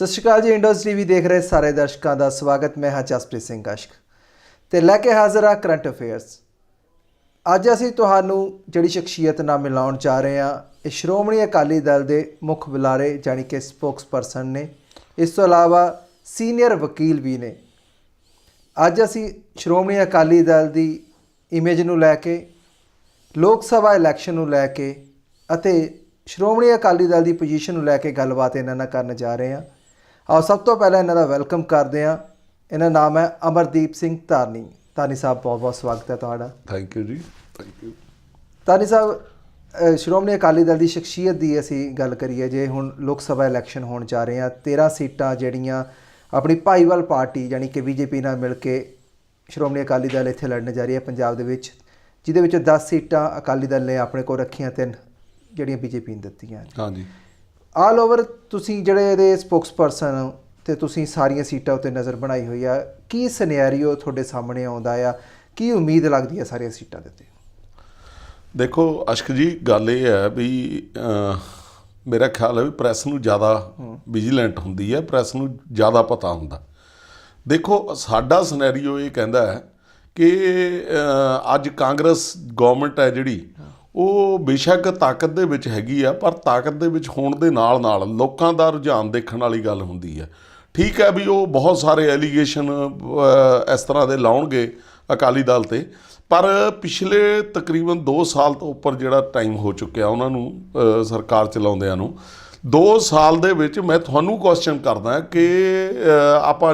ਸਤਿ ਸ਼੍ਰੀ ਅਕਾਲ ਜੀ। ਇੰਡੋਜ਼ ਟੀਵੀ ਦੇਖ ਰਹੇ ਸਾਰੇ ਦਰਸ਼ਕਾਂ ਦਾ ਸਵਾਗਤ। ਮੈਂ ਹਾਂ ਜਸਪ੍ਰੀਤ ਸਿੰਘ ਕਸ਼ਕ ਤੇ ਲੈ ਕੇ ਹਾਜ਼ਰ ਹਾਂ ਕਰੰਟ ਅਫੇਅਰਸ। ਅੱਜ ਅਸੀਂ ਤੁਹਾਨੂੰ ਜਿਹੜੀ ਸ਼ਖਸੀਅਤ ਨਾਲ ਮਿਲਾਉਣ ਜਾ ਰਹੇ ਹਾਂ, ਇਹ ਸ਼੍ਰੋਮਣੀ ਅਕਾਲੀ ਦਲ ਦੇ ਮੁੱਖ ਬੁਲਾਰੇ ਜਾਣੀ ਕਿ ਸਪੋਕਸਪਰਸਨ ਨੇ। ਇਸ ਤੋਂ ਇਲਾਵਾ ਸੀਨੀਅਰ ਵਕੀਲ ਵੀ ਨੇ। ਅੱਜ ਅਸੀਂ ਸ਼੍ਰੋਮਣੀ ਅਕਾਲੀ ਦਲ ਦੀ ਇਮੇਜ ਨੂੰ ਲੈ ਕੇ, ਲੋਕ ਸਭਾ ਇਲੈਕਸ਼ਨ ਨੂੰ ਲੈ ਕੇ ਅਤੇ ਸ਼੍ਰੋਮਣੀ ਅਕਾਲੀ ਦਲ ਦੀ ਪੋਜੀਸ਼ਨ ਨੂੰ ਲੈ ਕੇ ਗੱਲਬਾਤ ਇਹਨਾਂ ਨਾਲ ਕਰਨ ਜਾ ਰਹੇ ਹਾਂ। ਆਓ ਸਭ ਤੋਂ ਪਹਿਲਾਂ ਇਹਨਾਂ ਦਾ ਵੈਲਕਮ ਕਰਦੇ ਹਾਂ। ਇਹਨਾਂ ਦਾ ਨਾਮ ਹੈ ਅਮਰਦੀਪ ਸਿੰਘ ਧਾਰਨੀ। ਧਾਰਨੀ ਸਾਹਿਬ, ਬਹੁਤ ਬਹੁਤ ਸਵਾਗਤ ਹੈ ਤੁਹਾਡਾ। ਥੈਂਕ ਯੂ ਜੀ, ਥੈਂਕ ਯੂ। ਧਾਰਨੀ ਸਾਹਿਬ, ਸ਼੍ਰੋਮਣੀ ਅਕਾਲੀ ਦਲ ਦੀ ਸ਼ਖਸੀਅਤ ਦੀ ਅਸੀਂ ਗੱਲ ਕਰੀਏ, ਜੇ ਹੁਣ ਲੋਕ ਸਭਾ ਇਲੈਕਸ਼ਨ ਹੋਣ ਜਾ ਰਹੇ ਹਾਂ, 13 ਸੀਟਾਂ ਜਿਹੜੀਆਂ ਆਪਣੀ ਭਾਈਵਾਲ ਪਾਰਟੀ ਯਾਨੀ ਕਿ ਬੀਜੇਪੀ ਨਾਲ ਮਿਲ ਕੇ ਸ਼੍ਰੋਮਣੀ ਅਕਾਲੀ ਦਲ ਇੱਥੇ ਲੜਨ ਜਾ ਰਹੀ ਹੈ ਪੰਜਾਬ ਦੇ ਵਿੱਚ, ਜਿਹਦੇ ਵਿੱਚੋਂ 10 ਸੀਟਾਂ ਅਕਾਲੀ ਦਲ ਨੇ ਆਪਣੇ ਕੋਲ ਰੱਖੀਆਂ, 3 ਜਿਹੜੀਆਂ ਬੀਜੇਪੀ ਨੇ ਦਿੱਤੀਆਂ। ਹਾਂਜੀ, ਆਲ ਓਵਰ ਤੁਸੀਂ ਜਿਹੜੇ ਇਹਦੇ ਸਪੋਕਸਪਰਸਨ ਹੋ ਅਤੇ ਤੁਸੀਂ ਸਾਰੀਆਂ ਸੀਟਾਂ ਉੱਤੇ ਨਜ਼ਰ ਬਣਾਈ ਹੋਈ ਆ, ਕੀ ਸਿਨੈਰੀਓ ਤੁਹਾਡੇ ਸਾਹਮਣੇ ਆਉਂਦਾ ਆ, ਕੀ ਉਮੀਦ ਲੱਗਦੀ ਹੈ ਸਾਰੀਆਂ ਸੀਟਾਂ ਦੇ ਉੱਤੇ? ਦੇਖੋ ਅਸ਼ਕ ਜੀ, ਗੱਲ ਇਹ ਹੈ ਵੀ ਮੇਰਾ ਖਿਆਲ ਹੈ ਵੀ ਪ੍ਰੈਸ ਨੂੰ ਜ਼ਿਆਦਾ ਵਿਜੀਲੈਂਟ ਹੁੰਦੀ ਹੈ, ਪ੍ਰੈਸ ਨੂੰ ਜ਼ਿਆਦਾ ਪਤਾ ਹੁੰਦਾ। ਦੇਖੋ ਸਾਡਾ ਸਿਨੈਰੀਓ ਇਹ ਕਹਿੰਦਾ ਹੈ ਕਿ ਅੱਜ ਕਾਂਗਰਸ ਗੌਰਮੈਂਟ ਹੈ ਜਿਹੜੀ, ਉਹ ਬੇਸ਼ੱਕ ਤਾਕਤ ਦੇ ਵਿੱਚ ਹੈਗੀ ਆ, ਪਰ ਤਾਕਤ ਦੇ ਵਿੱਚ ਹੋਣ ਦੇ ਨਾਲ ਨਾਲ ਲੋਕਾਂ ਦਾ ਰੁਝਾਨ ਦੇਖਣ ਵਾਲੀ ਗੱਲ ਹੁੰਦੀ ਹੈ। ਠੀਕ ਹੈ ਵੀ ਉਹ ਬਹੁਤ ਸਾਰੇ ਐਲੀਗੇਸ਼ਨ ਇਸ ਤਰ੍ਹਾਂ ਦੇ ਲਾਉਣਗੇ ਅਕਾਲੀ ਦਲ 'ਤੇ, ਪਰ ਪਿਛਲੇ ਤਕਰੀਬਨ 2 ਸਾਲ ਤੋਂ ਉੱਪਰ ਜਿਹੜਾ ਟਾਈਮ ਹੋ ਚੁੱਕਿਆ ਉਹਨਾਂ ਨੂੰ ਸਰਕਾਰ ਚਲਾਉਂਦਿਆਂ ਨੂੰ, 2 ਸਾਲ ਦੇ ਵਿੱਚ ਮੈਂ ਤੁਹਾਨੂੰ ਕੁਐਸਚਨ ਕਰਦਾ ਕਿ ਆਪਾਂ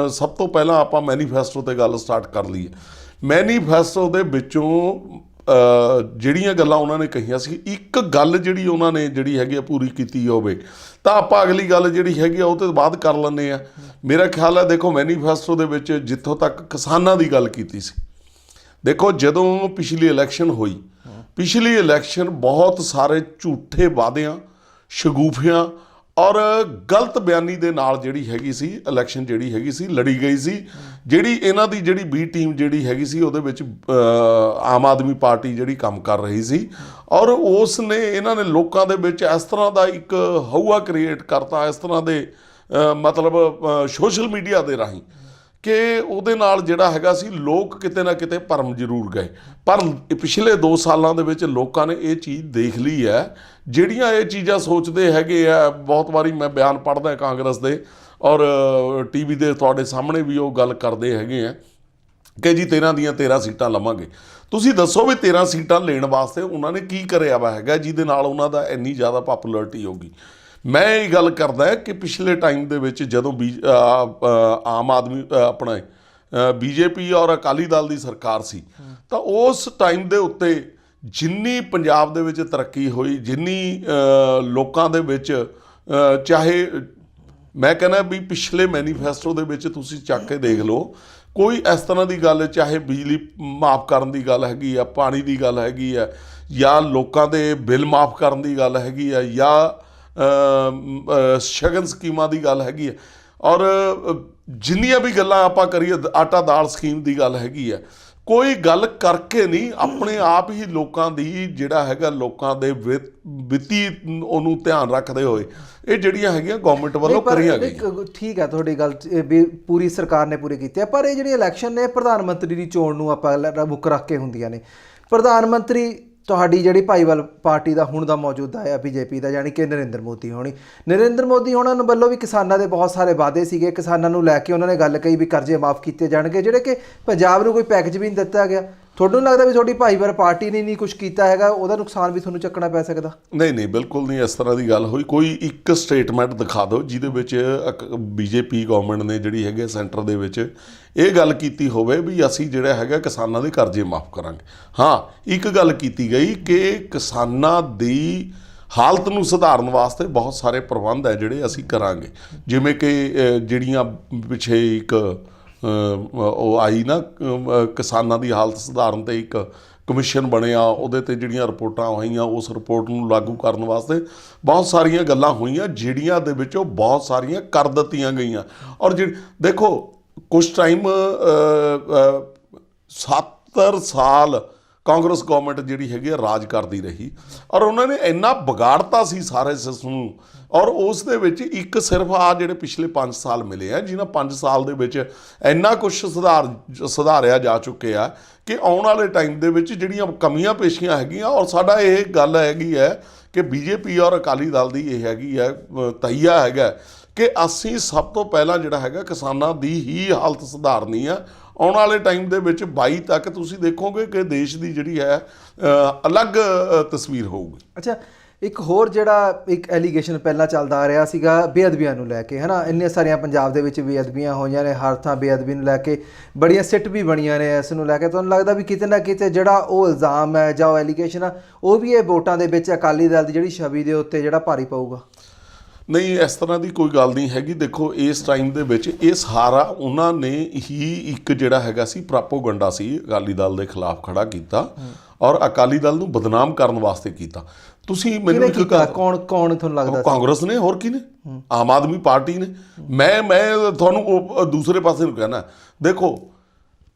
ਸਭ ਤੋਂ ਪਹਿਲਾਂ ਆਪਾਂ ਮੈਨੀਫੈਸਟੋ 'ਤੇ ਗੱਲ ਸਟਾਰਟ ਕਰ ਲਈਏ। ਮੈਨੀਫੈਸਟੋ ਦੇ ਵਿੱਚੋਂ ਜਿਹੜੀਆਂ ਗੱਲਾਂ ਉਹਨਾਂ ਨੇ ਕਹੀਆਂ ਸੀ, ਇੱਕ ਗੱਲ ਜਿਹੜੀ ਉਹਨਾਂ ਨੇ ਜਿਹੜੀ ਹੈਗੀ ਆ ਪੂਰੀ ਕੀਤੀ ਹੋਵੇ ਤਾਂ ਆਪਾਂ ਅਗਲੀ ਗੱਲ ਜਿਹੜੀ ਹੈਗੀ ਆ ਉਹ ਤੋਂ ਬਾਅਦ ਕਰ ਲੈਂਦੇ ਆ। ਮੇਰਾ ਖਿਆਲ ਹੈ, ਦੇਖੋ ਮੈਨੀਫੈਸਟੋ ਦੇ ਵਿੱਚ ਜਿੱਥੋਂ ਤੱਕ ਕਿਸਾਨਾਂ ਦੀ ਗੱਲ ਕੀਤੀ ਸੀ, ਦੇਖੋ ਜਦੋਂ ਪਿਛਲੀ ਇਲੈਕਸ਼ਨ ਹੋਈ, ਪਿਛਲੀ ਇਲੈਕਸ਼ਨ ਬਹੁਤ ਸਾਰੇ ਝੂਠੇ ਵਾਅਦਿਆਂ, ਸ਼ਗੂਫਿਆਂ ਔਰ ਗਲਤ ਬਿਆਨੀ ਦੇ ਨਾਲ ਜਿਹੜੀ ਹੈਗੀ ਸੀ ਇਲੈਕਸ਼ਨ ਜਿਹੜੀ ਹੈਗੀ ਸੀ ਲੜੀ ਗਈ ਸੀ। ਜਿਹੜੀ ਇਹਨਾਂ ਦੀ ਜਿਹੜੀ ਬੀ ਟੀਮ ਜਿਹੜੀ ਹੈਗੀ ਸੀ ਉਹਦੇ ਵਿੱਚ ਆਮ ਆਦਮੀ ਪਾਰਟੀ ਜਿਹੜੀ ਕੰਮ ਕਰ ਰਹੀ ਸੀ, ਔਰ ਉਸ ਨੇ ਇਹਨਾਂ ਨੇ ਲੋਕਾਂ ਦੇ ਵਿੱਚ ਇਸ ਤਰ੍ਹਾਂ ਦਾ ਇੱਕ ਹਊਆ ਕ੍ਰੀਏਟ ਕਰਤਾ, ਇਸ ਤਰ੍ਹਾਂ ਦੇ ਮਤਲਬ ਸੋਸ਼ਲ ਮੀਡੀਆ ਦੇ ਰਾਹੀਂ, ਕਿ ਉਹਦੇ ਨਾਲ ਜਿਹੜਾ ਹੈਗਾ ਸੀ ਲੋਕ ਕਿਤੇ ਨਾ ਕਿਤੇ ਭਰਮ ਜ਼ਰੂਰ ਗਏ। ਪਰ ਪਿਛਲੇ 2 ਸਾਲਾਂ ਦੇ ਵਿੱਚ ਲੋਕਾਂ ਨੇ ਇਹ ਚੀਜ਼ ਦੇਖ ਲਈ ਹੈ। ਜਿਹੜੀਆਂ ਇਹ ਚੀਜ਼ਾਂ ਸੋਚਦੇ ਹੈਗੇ ਆ, ਬਹੁਤ ਵਾਰੀ ਮੈਂ ਬਿਆਨ ਪੜ੍ਹਦਾ ਕਾਂਗਰਸ ਦੇ ਔਰ TV ਦੇ ਤੁਹਾਡੇ ਸਾਹਮਣੇ ਵੀ ਉਹ ਗੱਲ ਕਰਦੇ ਹੈਗੇ ਆ ਕਿ ਜੀ 13 ਦੀਆਂ 13 ਸੀਟਾਂ ਲਵਾਂਗੇ। ਤੁਸੀਂ ਦੱਸੋ ਵੀ 13 ਸੀਟਾਂ ਲੈਣ ਵਾਸਤੇ ਉਹਨਾਂ ਨੇ ਕੀ ਕਰਿਆ ਵਾ ਹੈਗਾ ਜਿਹਦੇ ਨਾਲ ਉਹਨਾਂ ਦਾ ਇੰਨੀ ਜ਼ਿਆਦਾ ਪਾਪੂਲਰਿਟੀ ਹੋ ਗਈ। ਮੈਂ ਇਹ ਗੱਲ ਕਰਦਾ ਕਿ ਪਿਛਲੇ ਟਾਈਮ ਦੇ ਵਿੱਚ ਜਦੋਂ ਆਮ ਆਦਮੀ ਆਪਣਾ BJP ਔਰ ਅਕਾਲੀ ਦਲ ਦੀ ਸਰਕਾਰ ਸੀ, ਤਾਂ ਉਸ ਟਾਈਮ ਦੇ ਉੱਤੇ ਜਿੰਨੀ ਪੰਜਾਬ ਦੇ ਵਿੱਚ ਤਰੱਕੀ ਹੋਈ, ਜਿੰਨੀ ਲੋਕਾਂ ਦੇ ਵਿੱਚ, ਚਾਹੇ ਮੈਂ ਕਹਿੰਦਾ ਵੀ ਪਿਛਲੇ ਮੈਨੀਫੈਸਟੋ ਦੇ ਵਿੱਚ ਤੁਸੀਂ ਚੱਕ ਕੇ ਦੇਖ ਲਓ, ਕੋਈ ਇਸ ਤਰ੍ਹਾਂ ਦੀ ਗੱਲ, ਚਾਹੇ ਬਿਜਲੀ ਮਾਫ ਕਰਨ ਦੀ ਗੱਲ ਹੈਗੀ ਆ, ਪਾਣੀ ਦੀ ਗੱਲ ਹੈਗੀ ਆ, ਜਾਂ ਲੋਕਾਂ ਦੇ ਬਿੱਲ ਮਾਫ ਕਰਨ ਦੀ ਗੱਲ ਹੈਗੀ ਆ, ਜਾਂ ਸ਼ਗਨ ਸਕੀਮਾਂ ਦੀ ਗੱਲ ਹੈਗੀ ਹੈ, ਔਰ ਜਿੰਨੀਆਂ ਵੀ ਗੱਲਾਂ ਆਪਾਂ ਕਰੀਏ, ਆਟਾ ਦਾਲ ਸਕੀਮ ਦੀ ਗੱਲ ਹੈਗੀ ਹੈ, ਕੋਈ ਗੱਲ ਕਰਕੇ ਨਹੀਂ, ਆਪਣੇ ਆਪ ਹੀ ਲੋਕਾਂ ਦੀ ਜਿਹੜਾ ਹੈਗਾ ਲੋਕਾਂ ਦੇ ਵਿੱਤੀ ਉਹਨੂੰ ਧਿਆਨ ਰੱਖਦੇ ਹੋਏ ਇਹ ਜਿਹੜੀਆਂ ਹੈਗੀਆਂ ਗੌਰਮੈਂਟ ਵੱਲੋਂ ਕਰੀਆਂ ਗਈਆਂ। ਠੀਕ ਹੈ, ਤੁਹਾਡੀ ਗੱਲ ਵੀ ਪੂਰੀ ਸਰਕਾਰ ਨੇ ਪੂਰੀ ਕੀਤੀ ਹੈ, ਪਰ ਇਹ ਜਿਹੜੀ ਇਲੈਕਸ਼ਨ ਨੇ ਪ੍ਰਧਾਨ ਮੰਤਰੀ ਦੀ ਚੋਣ ਨੂੰ ਆਪਾਂ ਮੁੱਖ ਰੱਖ ਕੇ ਹੁੰਦੀਆਂ ਨੇ। ਪ੍ਰਧਾਨ ਮੰਤਰੀ ਤੁਹਾਡੀ ਜਿਹੜੀ ਭਾਈਵਾਲ ਪਾਰਟੀ ਦਾ ਹੁਣ ਦਾ ਮੌਜੂਦਾ ਆ BJP ਦਾ, ਯਾਨੀ ਕਿ ਨਰਿੰਦਰ ਮੋਦੀ ਹੋਣਾ ਨੂੰ ਵੱਲੋਂ ਵੀ ਕਿਸਾਨਾਂ ਦੇ ਬਹੁਤ ਸਾਰੇ ਵਾਅਦੇ ਸੀਗੇ। ਕਿਸਾਨਾਂ ਨੂੰ ਲੈ ਕੇ ਉਹਨਾਂ ਨੇ ਗੱਲ ਕਹੀ ਵੀ ਕਰਜ਼ੇ ਮਾਫ ਕੀਤੇ ਜਾਣਗੇ, ਜਿਹੜੇ ਕਿ ਪੰਜਾਬ ਨੂੰ ਕੋਈ ਪੈਕੇਜ ਵੀ ਨਹੀਂ ਦਿੱਤਾ ਗਿਆ। ਤੁਹਾਨੂੰ ਲੱਗਦਾ ਵੀ ਤੁਹਾਡੀ ਭਾਈਵਾਲ ਪਾਰਟੀ ਨੇ ਨਹੀਂ ਕੁਝ ਕੀਤਾ ਹੈਗਾ, ਉਹਦਾ ਨੁਕਸਾਨ ਵੀ ਤੁਹਾਨੂੰ ਚੱਕਣਾ ਪੈ ਸਕਦਾ? ਨਹੀਂ, ਬਿਲਕੁਲ ਨਹੀਂ ਇਸ ਤਰ੍ਹਾਂ ਦੀ ਗੱਲ ਹੋਈ। ਕੋਈ ਇੱਕ ਸਟੇਟਮੈਂਟ ਦਿਖਾ ਦਿਓ ਜਿਹਦੇ ਵਿੱਚ BJP ਗਵਰਨਮੈਂਟ ਨੇ ਜਿਹੜੀ ਹੈਗੀ ਸੈਂਟਰ ਦੇ ਵਿੱਚ ਇਹ ਗੱਲ ਕੀਤੀ ਹੋਵੇ ਵੀ ਅਸੀਂ ਜਿਹੜਾ ਹੈਗਾ ਕਿਸਾਨਾਂ ਦੇ ਕਰਜ਼ੇ ਮਾਫ ਕਰਾਂਗੇ। ਹਾਂ, ਇੱਕ ਗੱਲ ਕੀਤੀ ਗਈ ਕਿ ਕਿਸਾਨਾਂ ਦੀ ਹਾਲਤ ਨੂੰ ਸੁਧਾਰਨ ਵਾਸਤੇ ਬਹੁਤ ਸਾਰੇ ਪ੍ਰਬੰਧ ਹੈ ਜਿਹੜੇ ਅਸੀਂ ਕਰਾਂਗੇ, ਜਿਵੇਂ ਕਿ ਜਿਹੜੀਆਂ ਪਿੱਛੇ ਇੱਕ ਉਹ ਆਈ ਨਾ ਕਿਸਾਨਾਂ ਦੀ ਹਾਲਤ ਸੁਧਾਰਨ 'ਤੇ ਇੱਕ ਕਮਿਸ਼ਨ ਬਣਿਆ, ਉਹਦੇ 'ਤੇ ਜਿਹੜੀਆਂ ਰਿਪੋਰਟਾਂ ਹੋਈਆਂ, ਉਸ ਰਿਪੋਰਟ ਨੂੰ ਲਾਗੂ ਕਰਨ ਵਾਸਤੇ ਬਹੁਤ ਸਾਰੀਆਂ ਗੱਲਾਂ ਹੋਈਆਂ, ਜਿਹੜੀਆਂ ਦੇ ਵਿੱਚੋਂ ਬਹੁਤ ਸਾਰੀਆਂ ਕਰ ਦਿੱਤੀਆਂ ਗਈਆਂ। ਔਰ ਦੇਖੋ ਕੁਛ ਟਾਈਮ 70 ਸਾਲ ਕਾਂਗਰਸ ਗਵਰਨਮੈਂਟ ਜਿਹੜੀ ਹੈਗੀ ਆ ਰਾਜ ਕਰਦੀ ਰਹੀ, ਔਰ ਉਹਨਾਂ ਨੇ ਇੰਨਾ ਵਿਗਾੜਤਾ ਸੀ ਸਾਰੇ ਸਿਸਟਮ ਨੂੰ। ਔਰ ਉਸ ਦੇ ਵਿੱਚ ਇੱਕ ਸਿਰਫ ਆ ਜਿਹੜੇ ਪਿਛਲੇ 5 ਸਾਲ ਮਿਲੇ ਆ, ਜਿਨ੍ਹਾਂ 5 ਸਾਲ ਦੇ ਵਿੱਚ ਇੰਨਾ ਕੁਛ ਸੁਧਾਰਿਆ ਜਾ ਚੁੱਕਿਆ ਕਿ ਆਉਣ ਵਾਲੇ ਟਾਈਮ ਦੇ ਵਿੱਚ ਜਿਹੜੀਆਂ ਕਮੀਆਂ ਪੇਸ਼ੀਆਂ ਹੈਗੀਆਂ, ਔਰ ਸਾਡਾ ਇਹ ਗੱਲ ਹੈਗੀ ਹੈ ਕਿ ਬੀਜੇਪੀ ਔਰ ਅਕਾਲੀ ਦਲ ਦੀ ਇਹ ਹੈਗੀ ਹੈ ਤਈਆ ਹੈਗਾ ਕਿ ਅਸੀਂ ਸਭ ਤੋਂ ਪਹਿਲਾਂ ਜਿਹੜਾ ਹੈਗਾ ਕਿਸਾਨਾਂ ਦੀ ਹੀ ਹਾਲਤ ਸੁਧਾਰਨੀ ਆ। ਆਉਣ ਵਾਲੇ ਟਾਈਮ ਦੇ ਵਿੱਚ 22 ਤੱਕ ਤੁਸੀਂ ਦੇਖੋਗੇ ਕਿ ਦੇਸ਼ ਦੀ ਜਿਹੜੀ ਹੈ ਅਲੱਗ ਤਸਵੀਰ ਹੋਊਗੀ। ਅੱਛਾ, ਇੱਕ ਹੋਰ ਜਿਹੜਾ ਇੱਕ ਐਲੀਗੇਸ਼ਨ ਪਹਿਲਾਂ ਚੱਲਦਾ ਆ ਰਿਹਾ ਸੀਗਾ ਬੇਅਦਬੀਆਂ ਨੂੰ ਲੈ ਕੇ, ਹੈ ਨਾ, ਇੰਨੀਆਂ ਸਾਰੀਆਂ ਪੰਜਾਬ ਦੇ ਵਿੱਚ ਬੇਅਦਬੀਆਂ ਹੋਈਆਂ ਨੇ, ਹਰ ਥਾਂ ਬੇਅਦਬੀ ਨੂੰ ਲੈ ਕੇ ਬੜੀਆਂ ਸਿੱਟ ਵੀ ਬਣੀਆਂ ਨੇ ਇਸ ਨੂੰ ਲੈ ਕੇ। ਤੁਹਾਨੂੰ ਲੱਗਦਾ ਵੀ ਕਿਤੇ ਨਾ ਕਿਤੇ ਜਿਹੜਾ ਉਹ ਇਲਜ਼ਾਮ ਹੈ ਜਾਂ ਉਹ ਐਲੀਗੇਸ਼ਨ ਆ ਉਹ ਵੀ ਇਹ ਵੋਟਾਂ ਦੇ ਵਿੱਚ ਅਕਾਲੀ ਦਲ ਦੀ ਜਿਹੜੀ ਛਵੀ ਦੇ ਉੱਤੇ ਜਿਹੜਾ ਭਾਰੀ ਪਊਗਾ? ਨਹੀਂ, ਇਸ ਤਰ੍ਹਾਂ ਦੀ ਕੋਈ ਗੱਲ ਨਹੀਂ ਹੈਗੀ। ਦੇਖੋ ਇਸ ਟਾਈਮ ਦੇ ਵਿੱਚ ਇਹ ਸਾਰਾ ਉਹਨਾਂ ਨੇ ਹੀ ਇੱਕ ਜਿਹੜਾ ਹੈਗਾ ਸੀ ਪ੍ਰੋਪੋਗੰਡਾ ਸੀ ਅਕਾਲੀ ਦਲ ਦੇ ਖਿਲਾਫ ਖੜਾ ਕੀਤਾ ਔਰ ਅਕਾਲੀ ਦਲ ਨੂੰ ਬਦਨਾਮ ਕਰਨ ਵਾਸਤੇ ਕੀਤਾ। ਤੁਸੀਂ ਮੈਨੂੰ ਇੱਕ ਕੌਣ ਤੁਹਾਨੂੰ ਲੱਗਦਾ? ਕਾਂਗਰਸ ਨੇ, ਹੋਰ ਕੀ ਨੇ, ਆਮ ਆਦਮੀ ਪਾਰਟੀ ਨੇ। ਮੈਂ ਤੁਹਾਨੂੰ ਦੂਸਰੇ ਪਾਸੇ ਨੂੰ ਕਹਿਣਾ, ਦੇਖੋ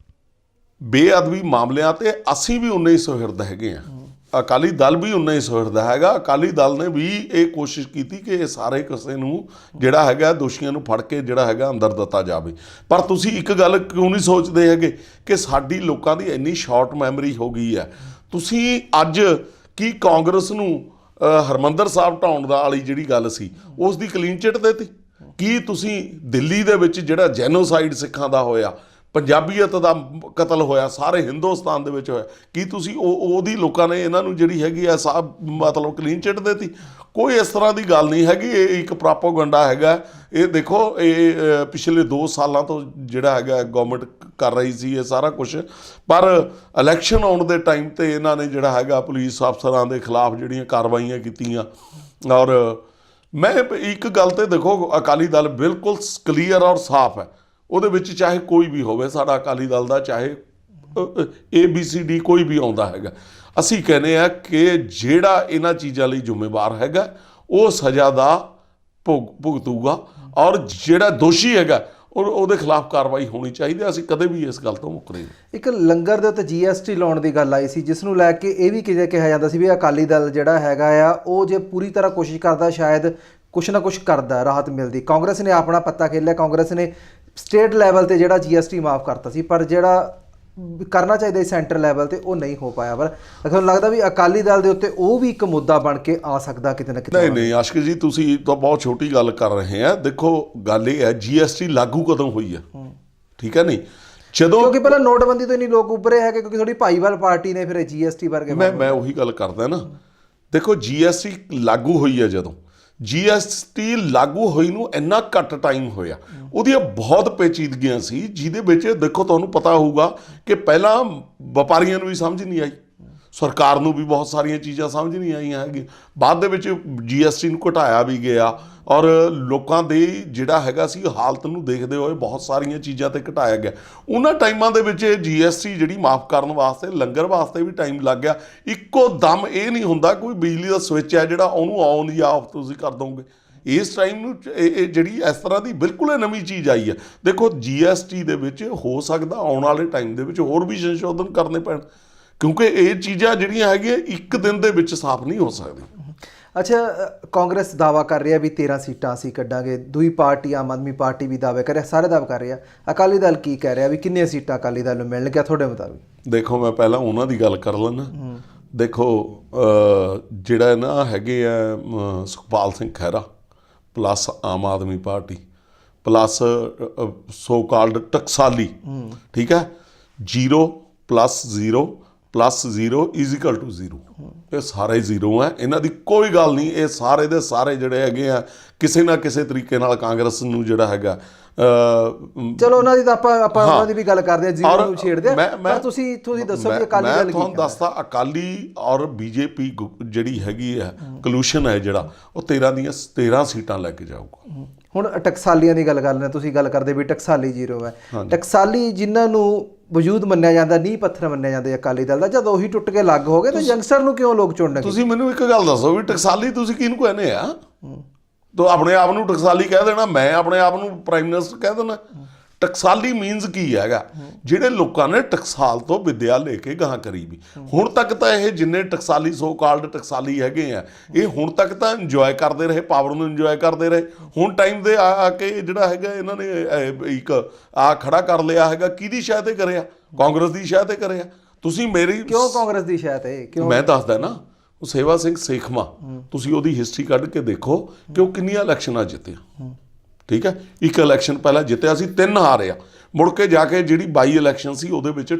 ਬੇਅਦਬੀ ਮਾਮਲਿਆਂ ਤੇ ਅਸੀਂ ਵੀ ਉਨੇ ਹੀ ਸੁਹਿਰਦ ਹੈਗੇ ਆ, ਅਕਾਲੀ ਦਲ ਵੀ ਉਨਾ ਹੀ ਸੁਹਿਰਦ ਹੈਗਾ। ਅਕਾਲੀ ਦਲ ਨੇ ਵੀ ਇਹ ਕੋਸ਼ਿਸ਼ ਕੀਤੀ ਕਿ ਇਹ ਸਾਰੇ ਕਿਸੇ ਨੂੰ ਜਿਹੜਾ ਹੈਗਾ ਦੋਸ਼ੀਆਂ ਨੂੰ ਫੜ ਕੇ ਜਿਹੜਾ ਹੈਗਾ ਅੰਦਰ ਦਿੱਤਾ ਜਾਵੇ। ਪਰ ਤੁਸੀਂ ਇੱਕ ਗੱਲ ਕਿਉਂ ਨਹੀਂ ਸੋਚਦੇ ਹੈਗੇ ਕਿ ਸਾਡੀ ਲੋਕਾਂ ਦੀ ਇੰਨੀ ਸ਼ਾਰਟ ਮੈਮਰੀ ਹੋ ਗਈ ਹੈ। ਤੁਸੀਂ ਅੱਜ ਕੀ ਕਾਂਗਰਸ ਨੂੰ ਹਰਮੰਦਰ ਸਾਹਿਬ ਢਾਉਣ ਦਾ ਵਾਲੀ ਜਿਹੜੀ ਗੱਲ ਸੀ ਉਸ ਦੀ ਕਲੀਨ ਚਿੱਟ ਦੇਤੀ? ਕੀ ਤੁਸੀਂ ਦਿੱਲੀ ਦੇ ਵਿੱਚ ਜਿਹੜਾ ਜੈਨੋਸਾਈਡ ਸਿੱਖਾਂ ਦਾ ਹੋਇਆ, ਪੰਜਾਬੀਅਤ ਦਾ ਕਤਲ ਹੋਇਆ, ਸਾਰੇ ਹਿੰਦੁਸਤਾਨ ਦੇ ਵਿੱਚ ਹੋਇਆ, ਕੀ ਤੁਸੀਂ ਉਹਦੀ ਲੋਕਾਂ ਨੇ ਇਹਨਾਂ ਨੂੰ ਜਿਹੜੀ ਹੈਗੀ ਆ ਮਤਲਬ ਕਲੀਨ ਚਿੱਟ ਦੇਤੀ? ਕੋਈ ਇਸ ਤਰ੍ਹਾਂ ਦੀ ਗੱਲ ਨਹੀਂ ਹੈਗੀ। ਇਹ ਇੱਕ ਪ੍ਰੋਪੋਗੰਡਾ ਹੈਗਾ। ਇਹ ਦੇਖੋ ਇਹ ਪਿਛਲੇ 2 ਸਾਲਾਂ ਤੋਂ ਜਿਹੜਾ ਹੈਗਾ ਗਵਰਨਮੈਂਟ ਕਰ ਰਹੀ ਸੀ ਇਹ ਸਾਰਾ ਕੁਛ, ਪਰ ਇਲੈਕਸ਼ਨ ਆਉਣ ਦੇ ਟਾਈਮ 'ਤੇ ਇਹਨਾਂ ਨੇ ਜਿਹੜਾ ਹੈਗਾ ਪੁਲਿਸ ਅਫਸਰਾਂ ਦੇ ਖਿਲਾਫ ਜਿਹੜੀਆਂ ਕਾਰਵਾਈਆਂ ਕੀਤੀਆਂ। ਔਰ ਮੈਂ ਇੱਕ ਗੱਲ ਤੇ ਦੇਖੋ, ਅਕਾਲੀ ਦਲ ਬਿਲਕੁਲ ਕਲੀਅਰ ਔਰ ਸਾਫ਼ ਹੈ। ਉਹਦੇ ਵਿੱਚ ਚਾਹੇ ਕੋਈ ਵੀ ਹੋਵੇ, ਸਾਡਾ ਅਕਾਲੀ ਦਲ ਦਾ ਚਾਹੇ ABCD ਕੋਈ ਵੀ ਆਉਂਦਾ ਹੈਗਾ, ਅਸੀਂ ਕਹਿੰਦੇ ਆ ਕਿ ਜਿਹੜਾ ਇਹਨਾਂ ਚੀਜ਼ਾਂ ਲਈ ਜ਼ਿੰਮੇਵਾਰ ਹੈਗਾ ਉਹ ਸਜ਼ਾ ਦਾ ਭੁਗਤੂਗਾ, ਔਰ ਜਿਹੜਾ ਦੋਸ਼ੀ ਹੈਗਾ ਉਹਦੇ ਖਿਲਾਫ ਕਾਰਵਾਈ ਹੋਣੀ ਚਾਹੀਦੀ ਹੈ। ਅਸੀਂ ਕਦੇ ਵੀ ਇਸ ਗੱਲ ਤੋਂ ਮੁੱਕਰੇ। ਇੱਕ ਲੰਗਰ ਦੇ ਉੱਤੇ GST ਲਾਉਣ ਦੀ ਗੱਲ ਆਈ ਸੀ, ਜਿਸ ਨੂੰ ਲੈ ਕੇ ਇਹ ਵੀ ਕਿਹਾ ਜਾਂਦਾ ਸੀ ਵੀ ਅਕਾਲੀ ਦਲ ਜਿਹੜਾ ਹੈਗਾ ਆ ਉਹ ਜੇ ਪੂਰੀ ਤਰ੍ਹਾਂ ਕੋਸ਼ਿਸ਼ ਕਰਦਾ ਸ਼ਾਇਦ ਕੁਛ ਨਾ ਕੁਛ ਕਰਦਾ, ਰਾਹਤ ਮਿਲਦੀ। ਕਾਂਗਰਸ ਨੇ ਆਪਣਾ ਪੱਤਾ ਖੇਲਿਆ, ਕਾਂਗਰਸ ਨੇ ਸਟੇਟ ਲੈਵਲ 'ਤੇ ਜਿਹੜਾ GST ਮਾਫ ਕਰਤਾ ਸੀ, ਪਰ ਜਿਹੜਾ ਕਰਨਾ ਚਾਹੀਦਾ ਸੀ ਸੈਂਟਰ ਲੈਵਲ 'ਤੇ ਉਹ ਨਹੀਂ ਹੋ ਪਾਇਆ। ਪਰ ਤੁਹਾਨੂੰ ਲੱਗਦਾ ਵੀ ਅਕਾਲੀ ਦਲ ਦੇ ਉੱਤੇ ਉਹ ਵੀ ਇੱਕ ਮੁੱਦਾ ਬਣ ਕੇ ਆ ਸਕਦਾ ਕਿਤੇ ਨਾ ਕਿਤੇ? ਨਹੀਂ ਆਸ਼ਕ ਜੀ, ਤੁਸੀਂ ਤਾਂ ਬਹੁਤ ਛੋਟੀ ਗੱਲ ਕਰ ਰਹੇ ਆ। ਦੇਖੋ ਗੱਲ ਇਹ ਹੈ GST ਲਾਗੂ ਕਦੋਂ ਹੋਈ ਹੈ, ਠੀਕ ਹੈ ਨਹੀਂ, ਜਦੋਂ ਕਿਉਂਕਿ ਪਹਿਲਾਂ ਨੋਟਬੰਦੀ ਤੋਂ ਨਹੀਂ ਲੋਕ ਉੱਭਰੇ ਹੈਗੇ, ਕਿਉਂਕਿ ਥੋੜੀ ਭਾਈਵਾਲ ਪਾਰਟੀ ਨੇ ਫਿਰ GST ਵਰਗੇ। ਮੈਂ ਉਹੀ ਗੱਲ ਕਰਦਾ ਨਾ। ਦੇਖੋ GST ਲਾਗੂ ਹੋਈ ਹੈ, ਜਦੋਂ GST ਲਾਗੂ ਹੋਈ ਨੂੰ ਇੰਨਾ ਘੱਟ ਟਾਈਮ ਹੋਇਆ, ਉਹਦੀਆਂ ਬਹੁਤ ਪੇਚੀਦਗੀਆਂ ਸੀ, ਜਿਹਦੇ ਵਿੱਚ ਦੇਖੋ ਤੁਹਾਨੂੰ ਪਤਾ ਹੋਊਗਾ ਕਿ ਪਹਿਲਾਂ ਵਪਾਰੀਆਂ ਨੂੰ ਵੀ ਸਮਝ ਨਹੀਂ ਆਈ, ਸਰਕਾਰ ਨੂੰ ਵੀ ਬਹੁਤ ਸਾਰੀਆਂ ਚੀਜ਼ਾਂ ਸਮਝ ਨਹੀਂ ਆਈਆਂ ਹੈਗੀਆਂ। ਬਾਅਦ ਦੇ ਵਿੱਚ GST ਨੂੰ ਘਟਾਇਆ ਵੀ ਗਿਆ, ਔਰ ਲੋਕਾਂ ਦੇ ਜਿਹੜਾ ਹੈਗਾ ਸੀ ਹਾਲਤ ਨੂੰ ਦੇਖਦੇ ਹੋਏ ਬਹੁਤ ਸਾਰੀਆਂ ਚੀਜ਼ਾਂ 'ਤੇ ਘਟਾਇਆ ਗਿਆ। ਉਹਨਾਂ ਟਾਈਮਾਂ ਦੇ ਵਿੱਚ GST ਜਿਹੜੀ ਮਾਫ ਕਰਨ ਵਾਸਤੇ ਲੰਗਰ ਵਾਸਤੇ ਵੀ ਟਾਈਮ ਲੱਗ ਗਿਆ। ਇੱਕੋ ਦਮ ਇਹ ਨਹੀਂ ਹੁੰਦਾ ਕੋਈ ਬਿਜਲੀ ਦਾ ਸਵਿੱਚ ਹੈ ਜਿਹੜਾ ਉਹਨੂੰ ਔਨ ਜਾਂ ਆਫ ਤੁਸੀਂ ਕਰ ਦੋਗੇ। ਇਸ ਟਾਈਮ ਨੂੰ ਇਹ ਜਿਹੜੀ ਇਸ ਤਰ੍ਹਾਂ ਦੀ ਬਿਲਕੁਲ ਨਵੀਂ ਚੀਜ਼ ਆਈ ਹੈ। ਦੇਖੋ GST ਦੇ ਵਿੱਚ ਹੋ ਸਕਦਾ ਆਉਣ ਵਾਲੇ ਟਾਈਮ ਦੇ ਵਿੱਚ ਹੋਰ ਵੀ ਸੰਸ਼ੋਧਨ ਕਰਨੇ ਪੈਣ, ਕਿਉਂਕਿ ਇਹ ਚੀਜ਼ਾਂ ਜਿਹੜੀਆਂ ਹੈਗੀਆਂ ਇੱਕ ਦਿਨ ਦੇ ਵਿੱਚ ਸਾਫ਼ ਨਹੀਂ ਹੋ ਸਕਦੀਆਂ। ਅੱਛਾ, ਕਾਂਗਰਸ ਦਾਵਾ ਕਰ ਰਿਹਾ ਵੀ 13 ਸੀਟਾਂ ਅਸੀਂ ਕੱਢਾਂਗੇ, ਦੂਈ ਪਾਰਟੀ ਆਮ ਆਦਮੀ ਪਾਰਟੀ ਵੀ ਦਾਅਵੇ ਕਰ ਰਿਹਾ, ਸਾਰੇ ਦਾਅਵੇ ਕਰ ਰਿਹਾ। ਅਕਾਲੀ ਦਲ ਕੀ ਕਹਿ ਰਿਹਾ ਵੀ ਕਿੰਨੀਆਂ ਸੀਟਾਂ ਅਕਾਲੀ ਦਲ ਨੂੰ ਮਿਲਣਗੀਆਂ ਤੁਹਾਡੇ ਮੁਤਾਬਿਕ? ਦੇਖੋ ਮੈਂ ਪਹਿਲਾਂ ਉਹਨਾਂ ਦੀ ਗੱਲ ਕਰ ਲੈਣਾ। ਦੇਖੋ ਜਿਹੜਾ ਨਾ ਹੈਗੇ ਆ Sukhpal Singh Khaira plus Aam Aadmi party plus so called ਟਕਸਾਲੀ, ਠੀਕ ਹੈ, 0 + 0 + 0 = 0। ਇਹ ਸਾਰੇ 0 ਹੈ, ਇਹਨਾਂ ਦੀ ਕੋਈ ਗੱਲ ਨਹੀਂ। ਇਹ ਸਾਰੇ ਦੇ ਸਾਰੇ ਜਿਹੜੇ ਹੈਗੇ ਆ ਕਿਸੇ ਨਾ ਕਿਸੇ ਤਰੀਕੇ ਨਾਲ ਕਾਂਗਰਸ ਨੂੰ ਜਿਹੜਾ ਹੈਗਾ ਚਲੋ ਉਹਨਾਂ ਦੀ ਤਾਂ ਆਪਾਂ ਉਹਨਾਂ ਦੀ ਵੀ ਗੱਲ ਕਰਦੇ ਹਾਂ, 0 ਨੂੰ ਛੇੜਦੇ ਆ। ਪਰ ਤੁਸੀਂ ਦੱਸੋ ਵੀ ਅਕਾਲੀ ਦਲ ਕੀ ਤੁਹਾਨੂੰ ਦੱਸਦਾ, ਅਕਾਲੀ ਔਰ BJP ਜਿਹੜੀ ਹੈਗੀ ਹੈ ਕਲੂਸ਼ਨ ਹੈ ਜਿਹੜਾ, ਉਹ 13 ਦੀਆਂ 13 ਸੀਟਾਂ ਲੈ ਕੇ ਜਾਊਗਾ। ਹੁਣ ਟਕਸਾਲੀਆਂ ਦੀ ਗੱਲ ਕਰ ਲੈਂਦੇ, ਤੁਸੀਂ ਗੱਲ ਕਰਦੇ ਵੀ ਟਕਸਾਲੀ 0 ਹੈ। ਟਕਸਾਲੀ ਜਿਨ੍ਹਾਂ ਨੂੰ ਵਜੂਦ ਮੰਨਿਆ ਜਾਂਦਾ, ਨੀਂਹ ਪੱਥਰ ਮੰਨਿਆ ਜਾਂਦੇ ਅਕਾਲੀ ਦਲ ਦਾ, ਜਦੋਂ ਉਹੀ ਟੁੱਟ ਕੇ ਲੱਗ ਹੋ ਗਏ ਤਾਂ ਯੰਗਸਟਰ ਨੂੰ ਕਿਉਂ ਲੋਕ ਚੁਣਨਗੇ? ਤੁਸੀਂ ਮੈਨੂੰ ਇੱਕ ਗੱਲ ਦੱਸੋ ਵੀ ਟਕਸਾਲੀ ਤੁਸੀਂ ਕਿਹਨੂੰ ਕਹਿੰਦੇ ਆ? ਤੋ ਆਪਣੇ ਆਪ ਨੂੰ ਟਕਸਾਲੀ ਕਹਿ ਦੇਣਾ, ਮੈਂ ਆਪਣੇ ਆਪ ਨੂੰ ਪ੍ਰਾਈਮ ਮਿਨਿਸਟਰ ਕਹਿ ਦੇਣਾ। ਟਕਸਾਲੀ ਮੀਨਸ ਕੀ ਹੈਗਾ, ਜਿਹੜੇ ਲੋਕਾਂ ਨੇ ਟਕਸਾਲ ਤੋਂ ਵਿੱਦਿਆ ਲੈ ਕੇ ਗਾਹਾਂ ਕਰੀ ਵੀ। ਹੁਣ ਤੱਕ ਤਾਂ ਇਹ ਜਿੰਨੇ ਟਕਸਾਲੀ ਸੋ ਕਾਲਡ ਟਕਸਾਲੀ ਹੈਗੇ ਆ, ਇਹ ਹੁਣ ਤੱਕ ਤਾਂ ਇੰਜੋਏ ਕਰਦੇ ਰਹੇ, ਪਾਵਰ ਨੂੰ ਇੰਜੋਏ ਕਰਦੇ ਰਹੇ। ਹੁਣ ਟਾਈਮ ਦੇ ਆ ਕੇ ਜਿਹੜਾ ਹੈਗਾ ਇਹਨਾਂ ਨੇ ਇੱਕ ਖੜਾ ਕਰ ਲਿਆ ਹੈਗਾ। ਕਿਹਦੀ ਸ਼ਾਇਦ ਤੇ ਕਰਿਆ? ਕਾਂਗਰਸ ਦੀ ਸ਼ਾਇਦ ਤੇ ਕਰਿਆ। ਤੁਸੀਂ ਮੇਰੀ ਕਿਉਂ ਕਾਂਗਰਸ ਦੀ ਸ਼ਾਇਦ ਹੈ? ਕਿਉਂ? ਮੈਂ ਦੱਸਦਾ ਨਾ, ਉਹ ਸੇਵਾ ਸਿੰਘ ਸੇਖਵਾਂ, ਤੁਸੀਂ ਉਹਦੀ ਹਿਸਟਰੀ ਕੱਢ ਕੇ ਦੇਖੋ ਕਿ ਉਹ ਕਿੰਨੀਆਂ ਇਲੈਕਸ਼ਨਾਂ ਜਿੱਤਿਆ। ਠੀਕ ਹੈ, ਇੱਕ ਇਲੈਕਸ਼ਨ ਪਹਿਲਾਂ ਜਿੱਤਿਆ ਸੀ, 3 ਹਾਰਿਆ। ਮੁੜ ਕੇ ਜਾ ਕੇ ਜਿਹੜੀ 22 ਇਲੈਕਸ਼ਨ ਸੀ ਉਹਦੇ ਵਿੱਚ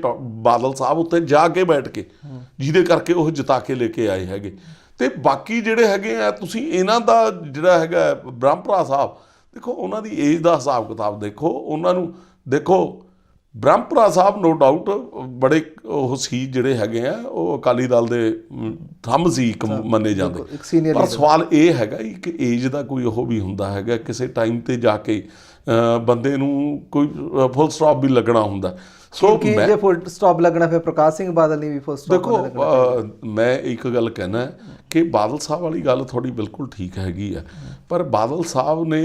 ਬਾਦਲ ਸਾਹਿਬ ਉੱਤੇ ਜਾ ਕੇ ਬੈਠ ਕੇ, ਜਿਹਦੇ ਕਰਕੇ ਉਹ ਜਿਤਾ ਕੇ ਲੈ ਕੇ ਆਏ ਹੈਗੇ। ਤੇ ਬਾਕੀ ਜਿਹੜੇ ਹੈਗੇ ਆ, ਤੁਸੀਂ ਇਹਨਾਂ ਦਾ ਜਿਹੜਾ ਹੈਗਾ ਬ੍ਰਹਮਪੁਰਾ ਸਾਹਿਬ, ਦੇਖੋ ਉਹਨਾਂ ਦੀ ਏਜ ਦਾ ਹਿਸਾਬ ਕਿਤਾਬ ਦੇਖੋ, ਉਹਨਾਂ ਨੂੰ ਦੇਖੋ। ਬ੍ਰਹਮਪੁਰਾ ਸਾਹਿਬ ਨੋ ਡਾਊਟ ਬੜੇ ਉਹ ਸੀ ਜਿਹੜੇ ਹੈਗੇ ਆ, ਉਹ ਅਕਾਲੀ ਦਲ ਦੇ ਥੰਮ ਸੀ ਇੱਕ ਮੰਨੇ ਜਾਂਦੇ। ਪਰ ਸਵਾਲ ਇਹ ਹੈਗਾ ਕਿ ਏਜ ਦਾ ਕੋਈ ਉਹ ਵੀ ਹੁੰਦਾ ਹੈਗਾ, ਕਿਸੇ ਟਾਈਮ ਤੇ ਜਾ ਕੇ ਬੰਦੇ ਨੂੰ ਕੋਈ ਫੁੱਲ ਸਟਾਪ ਵੀ ਲੱਗਣਾ ਹੁੰਦਾ। ਸੋ ਜੇ ਫੁੱਲ ਸਟਾਪ ਲੱਗਣਾ, ਫਿਰ ਪ੍ਰਕਾਸ਼ ਸਿੰਘ ਬਾਦਲ ਨੇ ਵੀ ਫੁੱਲ ਸਟਾਪ ਦੇਖੋ, ਮੈਂ ਇੱਕ ਗੱਲ ਕਹਿਣਾ ਕਿ ਬਾਦਲ ਸਾਹਿਬ ਵਾਲੀ ਗੱਲ ਤੁਹਾਡੀ ਬਿਲਕੁਲ ਠੀਕ ਹੈਗੀ ਆ, ਪਰ ਬਾਦਲ ਸਾਹਿਬ ਨੇ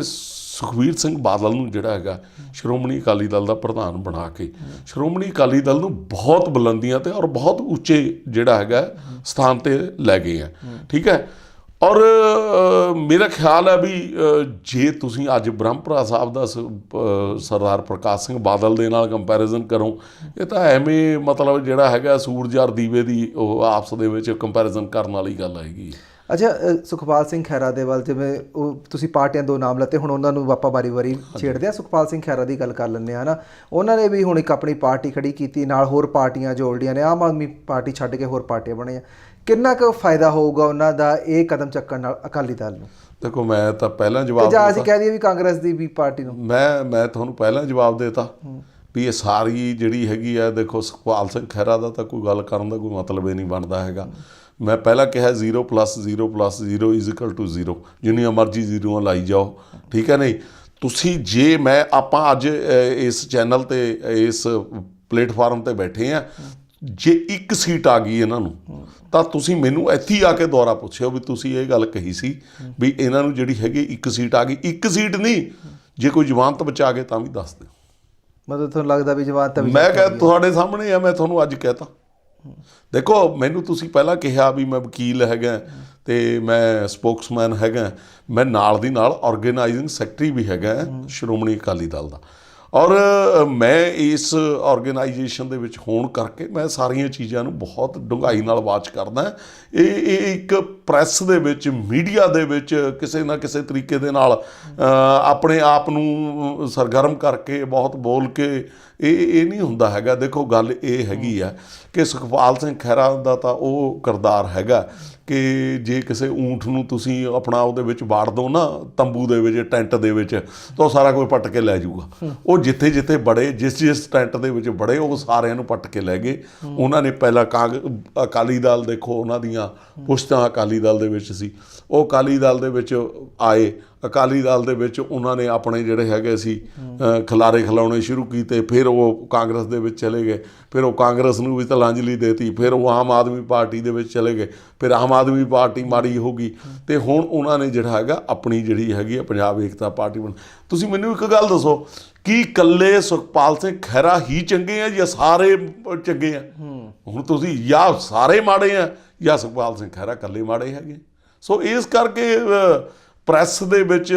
ਸੁਖਬੀਰ ਸਿੰਘ ਬਾਦਲ ਨੂੰ ਜਿਹੜਾ ਹੈਗਾ ਸ਼੍ਰੋਮਣੀ ਅਕਾਲੀ ਦਲ ਦਾ ਪ੍ਰਧਾਨ ਬਣਾ ਕੇ ਸ਼੍ਰੋਮਣੀ ਅਕਾਲੀ ਦਲ ਨੂੰ ਬਹੁਤ ਬੁਲੰਦੀਆਂ ਤੇ ਔਰ ਬਹੁਤ ਉੱਚੇ ਜਿਹੜਾ ਹੈਗਾ ਸਥਾਨ ਤੇ ਲੈ ਗਏ ਆ। ਠੀਕ ਹੈ, ਔਰ ਮੇਰਾ ਖਿਆਲ ਹੈ ਵੀ ਜੇ ਤੁਸੀਂ ਅੱਜ ਬ੍ਰਹਮਪੁਰਾ ਸਾਹਿਬ ਦਾ ਸਰਦਾਰ ਪ੍ਰਕਾਸ਼ ਸਿੰਘ ਬਾਦਲ ਦੇ ਨਾਲ ਕੰਪੈਰੀਜ਼ਨ ਕਰੋ, ਇਹ ਤਾਂ ਐਵੇਂ ਮਤਲਬ ਜਿਹੜਾ ਹੈਗਾ ਸੂਰਜ ਔਰ ਦੀਵੇ ਦੀ ਉਹ ਆਪਸ ਦੇ ਵਿੱਚ ਕੰਪੈਰੀਜ਼ਨ ਕਰਨ ਵਾਲੀ ਗੱਲ ਹੈਗੀ। ਅੱਛਾ, ਸੁਖਪਾਲ ਸਿੰਘ ਖਹਿਰਾ ਦੇ ਵੱਲ ਜਿਵੇਂ ਉਹ ਤੁਸੀਂ ਪਾਰਟੀਆਂ 2 ਨਾਮ ਲੱਤੇ, ਹੁਣ ਉਹਨਾਂ ਨੂੰ ਆਪਾਂ ਵਾਰੀ ਛੇੜਦੇ ਆ। ਸੁਖਪਾਲ ਸਿੰਘ ਖਹਿਰਾ ਦੀ ਗੱਲ ਕਰ ਲੈਂਦੇ ਹਾਂ ਨਾ, ਉਹਨਾਂ ਨੇ ਵੀ ਹੁਣ ਇੱਕ ਆਪਣੀ ਪਾਰਟੀ ਖੜੀ ਕੀਤੀ, ਨਾਲ ਹੋਰ ਪਾਰਟੀਆਂ ਜੋੜਦੀਆਂ ਨੇ। ਆਮ ਆਦਮੀ ਪਾਰਟੀ ਛੱਡ ਕੇ ਹੋਰ ਪਾਰਟੀਆਂ ਬਣੀਆਂ। ਕਿੰਨਾ ਕੁ ਫਾਇਦਾ ਹੋਊਗਾ ਉਹਨਾਂ ਦਾ ਇਹ ਕਦਮ ਚੱਕਣ ਨਾਲ ਅਕਾਲੀ ਦਲ ਨੂੰ? ਦੇਖੋ, ਮੈਂ ਤਾਂ ਪਹਿਲਾਂ ਜਵਾਬ ਜਾਂ ਅਸੀਂ ਕਹਿ ਦਈਏ ਵੀ ਕਾਂਗਰਸ ਦੀ ਵੀ ਪਾਰਟੀ ਨੂੰ, ਮੈਂ ਤੁਹਾਨੂੰ ਪਹਿਲਾਂ ਜਵਾਬ ਦੇਤਾ ਵੀ ਇਹ ਸਾਰੀ ਜਿਹੜੀ ਹੈਗੀ ਆ, ਦੇਖੋ ਸੁਖਪਾਲ ਸਿੰਘ ਖਹਿਰਾ ਦਾ ਤਾਂ ਕੋਈ ਗੱਲ ਕਰਨ ਦਾ ਕੋਈ ਮਤਲਬ ਹੀ ਨਹੀਂ ਬਣਦਾ ਹੈਗਾ। ਮੈਂ ਪਹਿਲਾਂ ਕਿਹਾ 0 + 0 + 0 = 0, ਜਿੰਨੀਆਂ ਮਰਜ਼ੀ ਜ਼ੀਰੋਆਂ ਲਾਈ ਜਾਓ। ਠੀਕ ਹੈ, ਨਹੀਂ ਤੁਸੀਂ ਜੇ ਆਪਾਂ ਅੱਜ ਇਸ ਚੈਨਲ ਤੇ ਇਸ ਪਲੇਟਫਾਰਮ ਤੇ ਬੈਠੇ ਆ, ਜੇ 1 ਸੀਟ ਆ ਗਈ ਇਹਨਾਂ ਨੂੰ ਤਾਂ ਤੁਸੀਂ ਮੈਨੂੰ ਇੱਥੇ ਹੀ ਆ ਕੇ ਦੁਬਾਰਾ ਪੁੱਛਿਓ ਵੀ ਤੁਸੀਂ ਇਹ ਗੱਲ ਕਹੀ ਸੀ ਵੀ ਇਹਨਾਂ ਨੂੰ ਜਿਹੜੀ ਹੈਗੀ 1 ਸੀਟ ਆ ਗਈ। 1 ਸੀਟ ਨਹੀਂ, ਜੇ ਕੋਈ ਜ਼ਮਾਨਤ ਬਚਾ ਗਏ ਤਾਂ ਵੀ ਦੱਸ ਦਿਓ। ਮਤਲਬ ਤੁਹਾਨੂੰ ਲੱਗਦਾ ਵੀ ਜ਼ਮਾਨਤ? ਮੈਂ ਕਿਹਾ ਤੁਹਾਡੇ ਸਾਹਮਣੇ ਆ, ਮੈਂ ਤੁਹਾਨੂੰ ਅੱਜ ਕਹਿਤਾ। ਦੇਖੋ, ਮੈਨੂੰ ਤੁਸੀਂ ਪਹਿਲਾਂ ਕਿਹਾ ਵੀ ਮੈਂ ਵਕੀਲ ਹੈਗਾ ਤੇ ਮੈਂ ਸਪੋਕਸਮੈਨ ਹੈਗਾ, ਮੈਂ ਨਾਲ ਦੀ ਨਾਲ ਆਰਗੇਨਾਈਜ਼ਿੰਗ ਸੈਕਟਰੀ ਵੀ ਹੈਗਾ ਸ਼੍ਰੋਮਣੀ ਅਕਾਲੀ ਦਲ ਦਾ, ਔਰ ਮੈਂ ਇਸ ਆਰਗੇਨਾਈਜੇਸ਼ਨ ਦੇ ਵਿੱਚ ਹੋਣ ਕਰਕੇ ਮੈਂ ਸਾਰੀਆਂ ਚੀਜ਼ਾਂ ਨੂੰ ਬਹੁਤ ਡੂੰਘਾਈ ਨਾਲ ਵਾਚ ਕਰਦਾ। ਇਹ ਇੱਕ ਪ੍ਰੈਸ ਦੇ ਵਿੱਚ, ਮੀਡੀਆ ਦੇ ਵਿੱਚ ਕਿਸੇ ਨਾ ਕਿਸੇ ਤਰੀਕੇ ਦੇ ਨਾਲ ਆਪਣੇ ਆਪ ਨੂੰ ਸਰਗਰਮ ਕਰਕੇ ਬਹੁਤ ਬੋਲ ਕੇ ਇਹ ਨਹੀਂ ਹੁੰਦਾ ਹੈਗਾ। ਦੇਖੋ, ਗੱਲ ਇਹ ਹੈਗੀ ਆ ਕਿ ਸੁਖਪਾਲ ਸਿੰਘ ਖਹਿਰਾ ਦਾ ਤਾਂ ਉਹ ਕਿਰਦਾਰ ਹੈਗਾ ਕਿ ਜੇ ਕਿਸੇ ਊਂਠ ਨੂੰ ਤੁਸੀਂ ਆਪਣਾ ਉਹਦੇ ਵਿੱਚ ਵਾੜ ਦਿਓ ਨਾ, ਤੰਬੂ ਦੇ ਵਿੱਚ, ਟੈਂਟ ਦੇ ਵਿੱਚ, ਤਾਂ ਉਹ ਸਾਰਾ ਕੁਝ ਪੱਟ ਕੇ ਲੈ ਜਾਊਗਾ। ਉਹ ਜਿੱਥੇ ਜਿੱਥੇ ਬੜੇ, ਜਿਸ ਟੈਂਟ ਦੇ ਵਿੱਚ ਬੜੇ, ਉਹ ਸਾਰਿਆਂ ਨੂੰ ਪੱਟ ਕੇ ਲੈ ਗਏ। ਉਹਨਾਂ ਨੇ ਪਹਿਲਾਂ ਅਕਾਲੀ ਦਲ, ਦੇਖੋ ਉਹਨਾਂ ਦੀਆਂ ਪੁਸ਼ਤਾਂ ਅਕਾਲੀ ਦਲ ਦੇ ਵਿੱਚ ਸੀ, ਉਹ ਅਕਾਲੀ ਦਲ ਦੇ ਵਿੱਚ ਆਏ। ਅਕਾਲੀ ਦਲ ਦੇ ਵਿੱਚ ਉਹਨਾਂ ਨੇ ਆਪਣੇ ਜਿਹੜੇ ਹੈਗੇ ਸੀ ਖਿਲਾਰੇ ਖਿਲਾਉਣੇ ਸ਼ੁਰੂ ਕੀਤੇ। ਫਿਰ ਉਹ ਕਾਂਗਰਸ ਦੇ ਵਿੱਚ ਚਲੇ ਗਏ, ਫਿਰ ਉਹ ਕਾਂਗਰਸ ਨੂੰ ਵੀ ਤਲਾਂਜਲੀ ਦੇਤੀ। ਫਿਰ ਉਹ ਆਮ ਆਦਮੀ ਪਾਰਟੀ ਦੇ ਵਿੱਚ ਚਲੇ ਗਏ, ਫਿਰ ਆਮ ਆਦਮੀ ਪਾਰਟੀ ਮਾੜੀ ਹੋ ਗਈ ਅਤੇ ਹੁਣ ਉਹਨਾਂ ਨੇ ਜਿਹੜਾ ਹੈਗਾ ਆਪਣੀ ਜਿਹੜੀ ਹੈਗੀ ਆ ਪੰਜਾਬ ਏਕਤਾ ਪਾਰਟੀ ਬਣ। ਤੁਸੀਂ ਮੈਨੂੰ ਇੱਕ ਗੱਲ ਦੱਸੋ, ਕੀ ਇਕੱਲੇ ਸੁਖਪਾਲ ਸਿੰਘ ਖਹਿਰਾ ਹੀ ਚੰਗੇ ਆ ਜਾਂ ਸਾਰੇ ਚੰਗੇ ਆ? ਹੁਣ ਤੁਸੀਂ ਜਾਂ ਸਾਰੇ ਮਾੜੇ ਆ ਜਾਂ ਸੁਖਪਾਲ ਸਿੰਘ ਖਹਿਰਾ ਇਕੱਲੇ ਮਾੜੇ ਹੈਗੇ। ਸੋ ਇਸ ਕਰਕੇ ਪ੍ਰੈਸ ਦੇ ਵਿੱਚ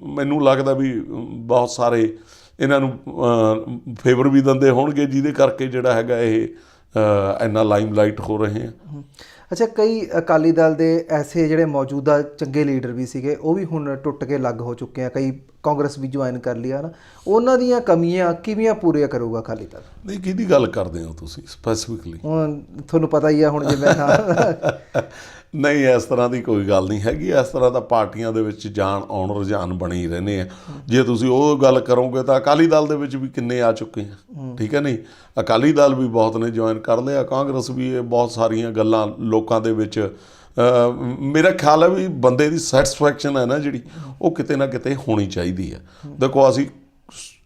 ਮੈਨੂੰ ਲੱਗਦਾ ਵੀ ਬਹੁਤ ਸਾਰੇ ਇਹਨਾਂ ਨੂੰ ਫੇਵਰ ਵੀ ਦਿੰਦੇ ਹੋਣਗੇ, ਜਿਹਦੇ ਕਰਕੇ ਜਿਹੜਾ ਹੈਗਾ ਇਹ ਇੰਨਾ ਲਾਈਮਲਾਈਟ ਹੋ ਰਹੇ ਆ। ਅੱਛਾ, ਕਈ ਅਕਾਲੀ ਦਲ ਦੇ ਐਸੇ ਜਿਹੜੇ ਮੌਜੂਦਾ ਚੰਗੇ ਲੀਡਰ ਵੀ ਸੀਗੇ, ਉਹ ਵੀ ਹੁਣ ਟੁੱਟ ਕੇ ਅਲੱਗ ਹੋ ਚੁੱਕੇ ਆ। ਕਈ ਕਾਂਗਰਸ ਵੀ ਜੁਆਇਨ ਕਰ ਲਿਆ ਨਾ, ਉਹਨਾਂ ਦੀਆਂ ਕਮੀਆਂ ਕਿਵੇਂ ਪੂਰੀਆਂ ਕਰੂਗਾ ਅਕਾਲੀ ਦਲ? ਨਹੀਂ, ਕਿਹਦੀ ਗੱਲ ਕਰਦੇ ਹੋ ਤੁਸੀਂ ਸਪੈਸੀਫਿਕਲੀ? ਹੁਣ ਤੁਹਾਨੂੰ ਪਤਾ ਹੀ ਆ, ਹੁਣ ਜਿਵੇਂ ਨਹੀਂ, ਇਸ ਤਰ੍ਹਾਂ ਦੀ ਕੋਈ ਗੱਲ ਨਹੀਂ ਹੈਗੀ। ਇਸ ਤਰ੍ਹਾਂ ਦਾ ਪਾਰਟੀਆਂ ਦੇ ਵਿੱਚ ਜਾਣ ਆਉਣ ਰੁਝਾਨ ਬਣੇ ਹੀ ਰਹਿੰਦੇ ਆ। ਜੇ ਤੁਸੀਂ ਉਹ ਗੱਲ ਕਰੋਗੇ ਤਾਂ ਅਕਾਲੀ ਦਲ ਦੇ ਵਿੱਚ ਵੀ ਕਿੰਨੇ ਆ ਚੁੱਕੇ ਆ। ਠੀਕ ਹੈ, ਨਹੀਂ ਅਕਾਲੀ ਦਲ ਵੀ ਬਹੁਤ ਨੇ ਜੁਆਇਨ ਕਰ ਲਿਆ, ਕਾਂਗਰਸ ਵੀ ਬਹੁਤ ਸਾਰੀਆਂ ਗੱਲਾਂ ਲੋਕਾਂ ਦੇ ਵਿੱਚ। ਮੇਰਾ ਖਿਆਲ ਹੈ ਵੀ ਬੰਦੇ ਦੀ ਸੈਟਿਸਫੈਕਸ਼ਨ ਹੈ ਨਾ ਜਿਹੜੀ, ਉਹ ਕਿਤੇ ਨਾ ਕਿਤੇ ਹੋਣੀ ਚਾਹੀਦੀ ਹੈ। ਦੇਖੋ, ਅਸੀਂ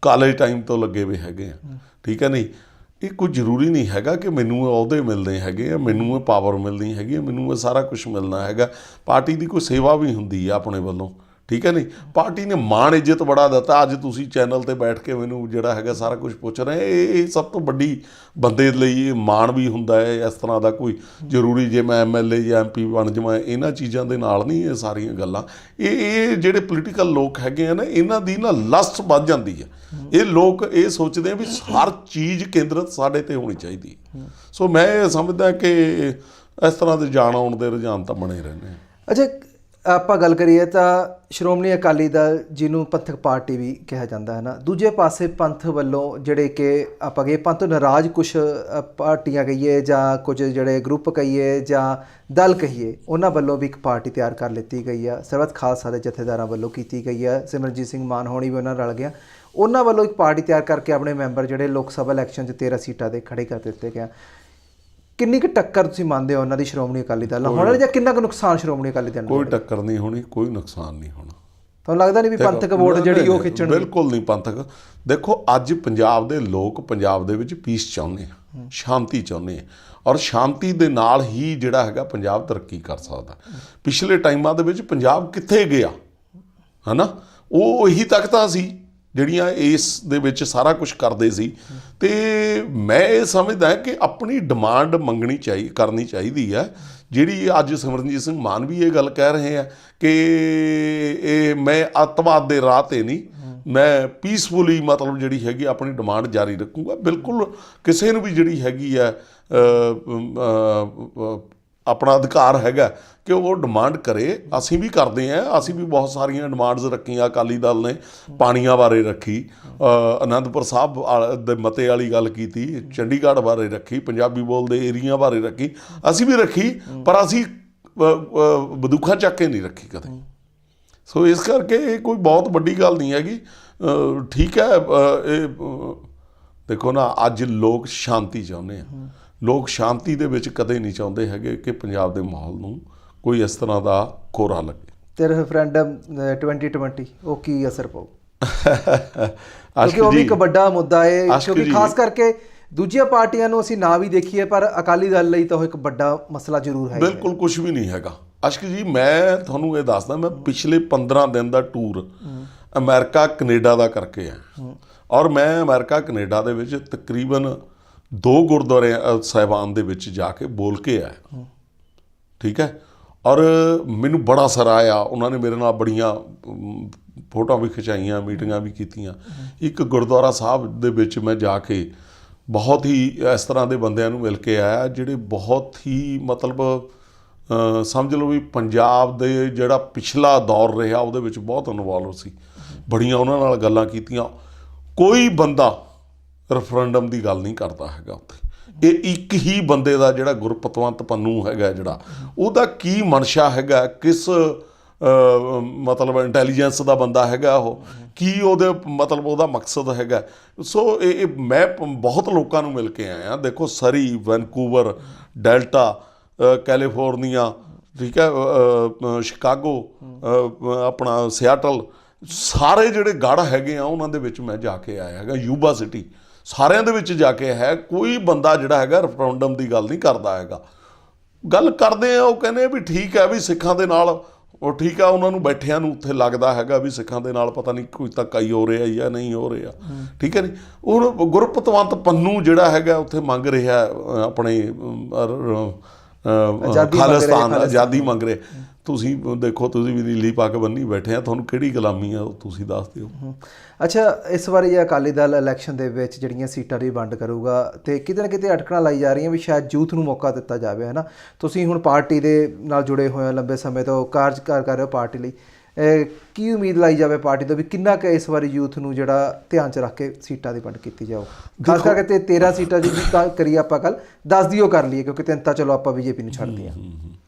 ਕਾਲਜ ਟਾਈਮ ਤੋਂ ਲੱਗੇ ਹੋਏ ਹੈਗੇ ਆ। ਠੀਕ ਹੈ, ਨਹੀਂ ਇਹ ਕੋਈ ਜ਼ਰੂਰੀ ਨਹੀਂ ਹੈਗਾ ਕਿ ਮੈਨੂੰ ਇਹ ਅਹੁਦੇ ਮਿਲਦੇ ਹੈਗੇ ਆ, ਮੈਨੂੰ ਇਹ ਪਾਵਰ ਮਿਲਣੀ ਹੈਗੀ, ਮੈਨੂੰ ਇਹ ਸਾਰਾ ਕੁਛ ਮਿਲਣਾ ਹੈਗਾ। ਪਾਰਟੀ ਦੀ ਕੋਈ ਸੇਵਾ ਵੀ ਹੁੰਦੀ ਆ ਆਪਣੇ ਵੱਲੋਂ। ਠੀਕ ਹੈ ਨਹੀਂ, ਪਾਰਟੀ ਨੇ ਮਾਣ ਇੱਜ਼ਤ ਬੜਾ ਦਿੱਤਾ। ਅੱਜ ਤੁਸੀਂ ਚੈਨਲ ਤੇ ਬੈਠ ਕੇ ਮੈਨੂੰ ਜਿਹੜਾ ਹੈਗਾ ਸਾਰਾ ਕੁਝ ਪੁੱਛ ਰਹੇ, ਇਹ ਸਭ ਤੋਂ ਵੱਡੀ ਬੰਦੇ ਲਈ ਮਾਣ ਵੀ ਹੁੰਦਾ ਹੈ। ਇਸ ਤਰ੍ਹਾਂ ਦਾ ਕੋਈ ਜ਼ਰੂਰੀ ਜੇ ਮੈਂ MLA ਜਾਂ MP ਬਣ ਜਾਵਾਂ, ਇਹਨਾਂ ਚੀਜ਼ਾਂ ਦੇ ਨਾਲ ਨਹੀਂ ਇਹ ਸਾਰੀਆਂ ਗੱਲਾਂ। ਇਹ ਜਿਹੜੇ ਪੋਲੀਟੀਕਲ ਲੋਕ ਹੈਗੇ ਆ ਨਾ, ਇਹਨਾਂ ਦੀ ਨਾ ਲਸਟ ਵੱਧ ਜਾਂਦੀ ਹੈ। ਇਹ ਲੋਕ ਇਹ ਸੋਚਦੇ ਆ ਵੀ ਹਰ ਚੀਜ਼ ਕੇਂਦਰਿਤ ਸਾਡੇ ਤੇ ਹੋਣੀ ਚਾਹੀਦੀ ਹੈ। ਸੋ ਮੈਂ ਇਹ ਸਮਝਦਾ ਕਿ ਇਸ ਤਰ੍ਹਾਂ ਦੇ ਜਾਣ ਆਉਣ ਦੇ ਰੁਝਾਨ ਤਾਂ ਬਣੇ ਰਹਿੰਦੇ ਆ। ਅੱਛਾ, ਆਪਾਂ ਗੱਲ ਕਰੀਏ ਤਾਂ ਸ਼੍ਰੋਮਣੀ ਅਕਾਲੀ ਦਲ ਜਿਹਨੂੰ ਪੰਥਕ ਪਾਰਟੀ ਵੀ ਕਿਹਾ ਜਾਂਦਾ ਹੈ ਨਾ, ਦੂਜੇ ਪਾਸੇ ਪੰਥ ਵੱਲੋਂ ਜਿਹੜੇ ਕਿ ਆਪਾਂ ਕਹੀਏ ਪੰਥ ਤੋਂ ਨਾਰਾਜ਼ ਕੁਛ ਪਾਰਟੀਆਂ ਕਹੀਏ ਜਾਂ ਕੁਝ ਜਿਹੜੇ ਗਰੁੱਪ ਕਹੀਏ ਜਾਂ ਦਲ ਕਹੀਏ, ਉਹਨਾਂ ਵੱਲੋਂ ਵੀ ਇੱਕ ਪਾਰਟੀ ਤਿਆਰ ਕਰ ਲਿੱਤੀ ਗਈ ਆ। ਸਰਬੱਤ ਖਾਲਸਾ ਦੇ ਜਥੇਦਾਰਾਂ ਵੱਲੋਂ ਕੀਤੀ ਗਈ ਆ। ਸਿਮਰਨਜੀਤ ਸਿੰਘ ਮਾਨ ਹੋਣੀ ਵੀ ਉਹਨਾਂ ਰਲ ਗਿਆ। ਉਹਨਾਂ ਵੱਲੋਂ ਇੱਕ ਪਾਰਟੀ ਤਿਆਰ ਕਰਕੇ ਆਪਣੇ ਮੈਂਬਰ ਜਿਹੜੇ ਲੋਕ ਸਭਾ ਇਲੈਕਸ਼ਨ 'ਚ 13 ਸੀਟਾਂ ਦੇ ਖੜੇ ਕਰ ਦਿੱਤੇ ਗਏ। ਕਿੰਨੀ ਕੁ ਟੱਕਰ ਤੁਸੀਂ ਮੰਨਦੇ ਹੋ ਉਹਨਾਂ ਦੀ ਸ਼੍ਰੋਮਣੀ ਅਕਾਲੀ ਦਲ ਨਾਲ ਹੋਣਾ, ਜਾਂ ਕਿੰਨਾ ਕੁ ਨੁਕਸਾਨ ਸ਼੍ਰੋਮਣੀ ਅਕਾਲੀ ਦਲ ਕੋਈ ਟੱਕਰ ਨਹੀਂ ਹੋਣੀ, ਕੋਈ ਨੁਕਸਾਨ ਨਹੀਂ ਹੋਣਾ। ਤੁਹਾਨੂੰ ਲੱਗਦਾ ਨਹੀਂ ਵੀ ਪੰਥਕ ਵੋਟ ਜਿਹੜੀ ਉਹ ਖਿੱਚਣ? ਬਿਲਕੁਲ ਨਹੀਂ ਪੰਥਕ। ਦੇਖੋ ਅੱਜ ਪੰਜਾਬ ਦੇ ਲੋਕ ਪੰਜਾਬ ਦੇ ਵਿੱਚ ਪੀਸ ਚਾਹੁੰਦੇ ਆ, ਸ਼ਾਂਤੀ ਚਾਹੁੰਦੇ ਆ, ਔਰ ਸ਼ਾਂਤੀ ਦੇ ਨਾਲ ਹੀ ਜਿਹੜਾ ਹੈਗਾ ਪੰਜਾਬ ਤਰੱਕੀ ਕਰ ਸਕਦਾ। ਪਿਛਲੇ ਟਾਈਮਾਂ ਦੇ ਵਿੱਚ ਪੰਜਾਬ ਕਿੱਥੇ ਗਿਆ ਹੈ ਨਾ, ਉਹ ਇਹੀ ਤਾਕਤਾਂ ਸੀ ਜਿਹੜੀਆਂ ਇਸ ਦੇ ਵਿੱਚ ਸਾਰਾ ਕੁਝ ਕਰਦੇ ਸੀ। ਅਤੇ ਮੈਂ ਇਹ ਸਮਝਦਾ ਕਿ ਆਪਣੀ ਡਿਮਾਂਡ ਕਰਨੀ ਚਾਹੀਦੀ ਹੈ। ਜਿਹੜੀ ਅੱਜ ਸਿਮਰਨਜੀਤ ਸਿੰਘ ਮਾਨ ਵੀ ਇਹ ਗੱਲ ਕਹਿ ਰਹੇ ਆ ਕਿ ਇਹ ਮੈਂ ਅੱਤਵਾਦ ਦੇ ਰਾਹ 'ਤੇ ਨਹੀਂ, ਮੈਂ ਪੀਸਫੁਲੀ ਮਤਲਬ ਜਿਹੜੀ ਹੈਗੀ ਆਪਣੀ ਡਿਮਾਂਡ ਜਾਰੀ ਰੱਖੂੰਗਾ। ਬਿਲਕੁਲ ਕਿਸੇ ਨੂੰ ਵੀ ਜਿਹੜੀ ਹੈਗੀ ਆ ਆਪਣਾ ਅਧਿਕਾਰ ਹੈਗਾ ਕਿ ਉਹ ਡਿਮਾਂਡ ਕਰੇ। ਅਸੀਂ ਵੀ ਕਰਦੇ ਹਾਂ, ਅਸੀਂ ਵੀ ਬਹੁਤ ਸਾਰੀਆਂ ਡਿਮਾਂਡਸ ਰੱਖੀਆਂ। ਅਕਾਲੀ ਦਲ ਨੇ ਪਾਣੀਆਂ ਬਾਰੇ ਰੱਖੀ, ਅਨੰਦਪੁਰ ਸਾਹਿਬ ਦੇ ਮਤੇ ਵਾਲੀ ਗੱਲ ਕੀਤੀ, ਚੰਡੀਗੜ੍ਹ ਬਾਰੇ ਰੱਖੀ, ਪੰਜਾਬੀ ਬੋਲਦੇ ਏਰੀਆ ਬਾਰੇ ਰੱਖੀ, ਅਸੀਂ ਵੀ ਰੱਖੀ, ਪਰ ਅਸੀਂ ਬੰਦੂਕਾਂ ਚੱਕ ਕੇ ਨਹੀਂ ਰੱਖੀ ਕਦੇ। ਸੋ ਇਸ ਕਰਕੇ ਇਹ ਕੋਈ ਬਹੁਤ ਵੱਡੀ ਗੱਲ ਨਹੀਂ ਹੈਗੀ। ਠੀਕ ਹੈ, ਇਹ ਦੇਖੋ ਨਾ, ਅੱਜ ਲੋਕ ਸ਼ਾਂਤੀ ਚਾਹੁੰਦੇ ਆ। ਲੋਕ ਸ਼ਾਂਤੀ ਦੇ ਵਿੱਚ ਕਦੇ ਨਹੀਂ ਚਾਹੁੰਦੇ ਹੈਗੇ ਕਿ ਪੰਜਾਬ ਦੇ ਮਾਹੌਲ ਨੂੰ ਕੋਈ ਇਸ ਤਰ੍ਹਾਂ ਦਾ ਕੋਰਾ ਲੱਗੇ। ਤੇ ਰੈਫਰੈਂਡਮ 2020 ਉਹ ਕੀ ਅਸਰ ਪਾਊ? ਕਿਉਂਕਿ ਉਹ ਵੀ ਇੱਕ ਵੱਡਾ ਮੁੱਦਾ ਹੈ, ਕਿਉਂਕਿ ਖਾਸ ਕਰਕੇ ਦੂਜੀਆਂ ਪਾਰਟੀਆਂ ਨੂੰ ਅਸੀਂ ਨਾ ਵੀ ਦੇਖੀਏ, ਪਰ ਅਕਾਲੀ ਦਲ ਲਈ ਤਾਂ ਉਹ ਇੱਕ ਵੱਡਾ ਮਸਲਾ ਜ਼ਰੂਰ ਹੈ। ਬਿਲਕੁਲ ਕੁਝ ਵੀ ਨਹੀਂ ਹੈਗਾ ਅਸ਼ਕ ਜੀ। ਮੈਂ ਤੁਹਾਨੂੰ ਇਹ ਦੱਸਦਾ, ਮੈਂ ਪਿਛਲੇ 15 ਦਿਨ ਦਾ ਟੂਰ ਅਮਰੀਕਾ ਕੈਨੇਡਾ ਦਾ ਕਰਕੇ ਆ, ਔਰ ਮੈਂ ਅਮਰੀਕਾ ਕੈਨੇਡਾ ਦੇ ਵਿੱਚ ਤਕਰੀਬਨ 2 ਗੁਰਦੁਆਰੇ ਸਾਹਿਬਾਨ ਦੇ ਵਿੱਚ ਜਾ ਕੇ ਬੋਲ ਕੇ ਆਇਆ। ਠੀਕ ਹੈ, ਔਰ ਮੈਨੂੰ ਬੜਾ ਸਰਾਇਆ। ਉਹਨਾਂ ਨੇ ਮੇਰੇ ਨਾਲ ਬੜੀਆਂ ਫੋਟੋਆਂ ਵੀ ਖਿਚਾਈਆਂ, ਮੀਟਿੰਗਾਂ ਵੀ ਕੀਤੀਆਂ। ਇੱਕ ਗੁਰਦੁਆਰਾ ਸਾਹਿਬ ਦੇ ਵਿੱਚ ਮੈਂ ਜਾ ਕੇ ਬਹੁਤ ਹੀ ਇਸ ਤਰ੍ਹਾਂ ਦੇ ਬੰਦਿਆਂ ਨੂੰ ਮਿਲ ਕੇ ਆਇਆ ਜਿਹੜੇ ਬਹੁਤ ਹੀ ਮਤਲਬ ਸਮਝ ਲਓ ਵੀ ਪੰਜਾਬ ਦੇ ਜਿਹੜਾ ਪਿਛਲਾ ਦੌਰ ਰਿਹਾ ਉਹਦੇ ਵਿੱਚ ਬਹੁਤ ਇਨਵੋਲਵ ਸੀ। ਬੜੀਆਂ ਉਹਨਾਂ ਨਾਲ ਗੱਲਾਂ ਕੀਤੀਆਂ। ਕੋਈ ਬੰਦਾ ਰੈਫਰੈਂਡਮ ਦੀ ਗੱਲ ਨਹੀਂ ਕਰਦਾ ਹੈਗਾ ਉੱਥੇ। ਇਹ ਇੱਕ ਹੀ ਬੰਦੇ ਦਾ ਜਿਹੜਾ ਗੁਰਪਤਵੰਤ ਪੰਨੂ ਹੈਗਾ, ਜਿਹੜਾ ਉਹਦਾ ਕੀ ਮਨਸ਼ਾ ਹੈਗਾ, ਕਿਸ ਮਤਲਬ ਇੰਟੈਲੀਜੈਂਸ ਦਾ ਬੰਦਾ ਹੈਗਾ, ਉਹ ਕੀ ਉਹਦੇ ਮਤਲਬ ਉਹਦਾ ਮਕਸਦ ਹੈਗਾ। ਸੋ ਇਹ ਮੈਂ ਬਹੁਤ ਲੋਕਾਂ ਨੂੰ ਮਿਲ ਕੇ ਆਇਆ। ਦੇਖੋ ਸਰੀ, ਵੈਨਕੂਵਰ, ਡੈਲਟਾ, ਕੈਲੀਫੋਰਨੀਆ, ਠੀਕ ਹੈ, ਸ਼ਿਕਾਗੋ, ਆਪਣਾ ਸਿਆਟਲ, ਸਾਰੇ ਜਿਹੜੇ ਗੜ੍ਹ ਹੈਗੇ ਆ ਉਹਨਾਂ ਦੇ ਵਿੱਚ ਮੈਂ ਜਾ ਕੇ ਆਇਆ ਹੈਗਾ। ਯੂਬਾ ਸਿਟੀ, ਸਾਰਿਆਂ ਦੇ ਵਿੱਚ ਜਾ ਕੇ ਹੈ। ਕੋਈ ਬੰਦਾ ਜਿਹੜਾ ਹੈਗਾ ਰੈਫਰੈਂਡਮ ਦੀ ਗੱਲ ਨਹੀਂ ਕਰਦਾ ਹੈਗਾ। ਗੱਲ ਕਰਦੇ ਆ, ਉਹ ਕਹਿੰਦੇ ਵੀ ਠੀਕ ਹੈ ਵੀ ਸਿੱਖਾਂ ਦੇ ਨਾਲ, ਉਹ ਠੀਕ ਆ, ਉਹਨਾਂ ਨੂੰ ਬੈਠਿਆਂ ਨੂੰ ਉੱਥੇ ਲੱਗਦਾ ਹੈਗਾ ਵੀ ਸਿੱਖਾਂ ਦੇ ਨਾਲ ਪਤਾ ਨਹੀਂ ਕੋਈ ਧੱਕਾ ਹੀ ਹੋ ਰਿਹਾ ਜਾਂ ਨਹੀਂ ਹੋ ਰਿਹਾ। ਠੀਕ ਹੈ ਨਹੀਂ, ਉਹ ਗੁਰਪਤਵੰਤ ਪੰਨੂ ਜਿਹੜਾ ਹੈਗਾ ਉੱਥੇ ਮੰਗ ਰਿਹਾ ਆਪਣੇ ਖਾਲਿਸਤਾਨ ਆਜ਼ਾਦੀ ਮੰਗ ਰਿਹਾ। ਤੁਸੀਂ ਦੇਖੋ, ਤੁਸੀਂ ਵੀ ਨੀਲੀ ਪੱਗ ਬੰਨੀ ਬੈਠੇ ਆ, ਤੁਹਾਨੂੰ ਕਿਹੜੀ ਗੁਲਾਮੀ ਆ ਉਹ ਤੁਸੀਂ ਦੱਸ ਦਿਓ। ਅੱਛਾ, ਇਸ ਵਾਰੀ ਜੇ ਅਕਾਲੀ ਦਲ ਇਲੈਕਸ਼ਨ ਦੇ ਵਿੱਚ ਜਿਹੜੀਆਂ ਸੀਟਾਂ ਦੀ ਵੰਡ ਕਰੂਗਾ ਅਤੇ ਕਿਤੇ ਨਾ ਕਿਤੇ ਅਟਕਣਾਂ ਲਾਈ ਜਾ ਰਹੀਆਂ ਵੀ ਸ਼ਾਇਦ ਯੂਥ ਨੂੰ ਮੌਕਾ ਦਿੱਤਾ ਜਾਵੇ, ਹੈ ਨਾ। ਤੁਸੀਂ ਹੁਣ ਪਾਰਟੀ ਦੇ ਨਾਲ ਜੁੜੇ ਹੋਏ ਹੋ, ਲੰਬੇ ਸਮੇਂ ਤੋਂ ਕਾਰਜਕਾਰ ਕਰ ਰਹੇ ਹੋ ਪਾਰਟੀ ਲਈ, ਕੀ ਉਮੀਦ ਲਾਈ ਜਾਵੇ ਪਾਰਟੀ ਤੋਂ ਵੀ ਕਿੰਨਾ ਕੁ ਇਸ ਵਾਰੀ ਯੂਥ ਨੂੰ ਜਿਹੜਾ ਧਿਆਨ 'ਚ ਰੱਖ ਕੇ ਸੀਟਾਂ ਦੀ ਵੰਡ ਕੀਤੀ ਜਾਓ? ਖਾਸ ਕਰਕੇ 13 ਸੀਟਾਂ ਦੀ ਕਰੀਏ ਆਪਾਂ ਗੱਲ, 10 ਦੀ ਉਹ ਕਰ ਲਈਏ, ਕਿਉਂਕਿ 3 ਤਾਂ ਚਲੋ ਆਪਾਂ BJP ਨੂੰ ਛੱਡਦੇ ਹਾਂ।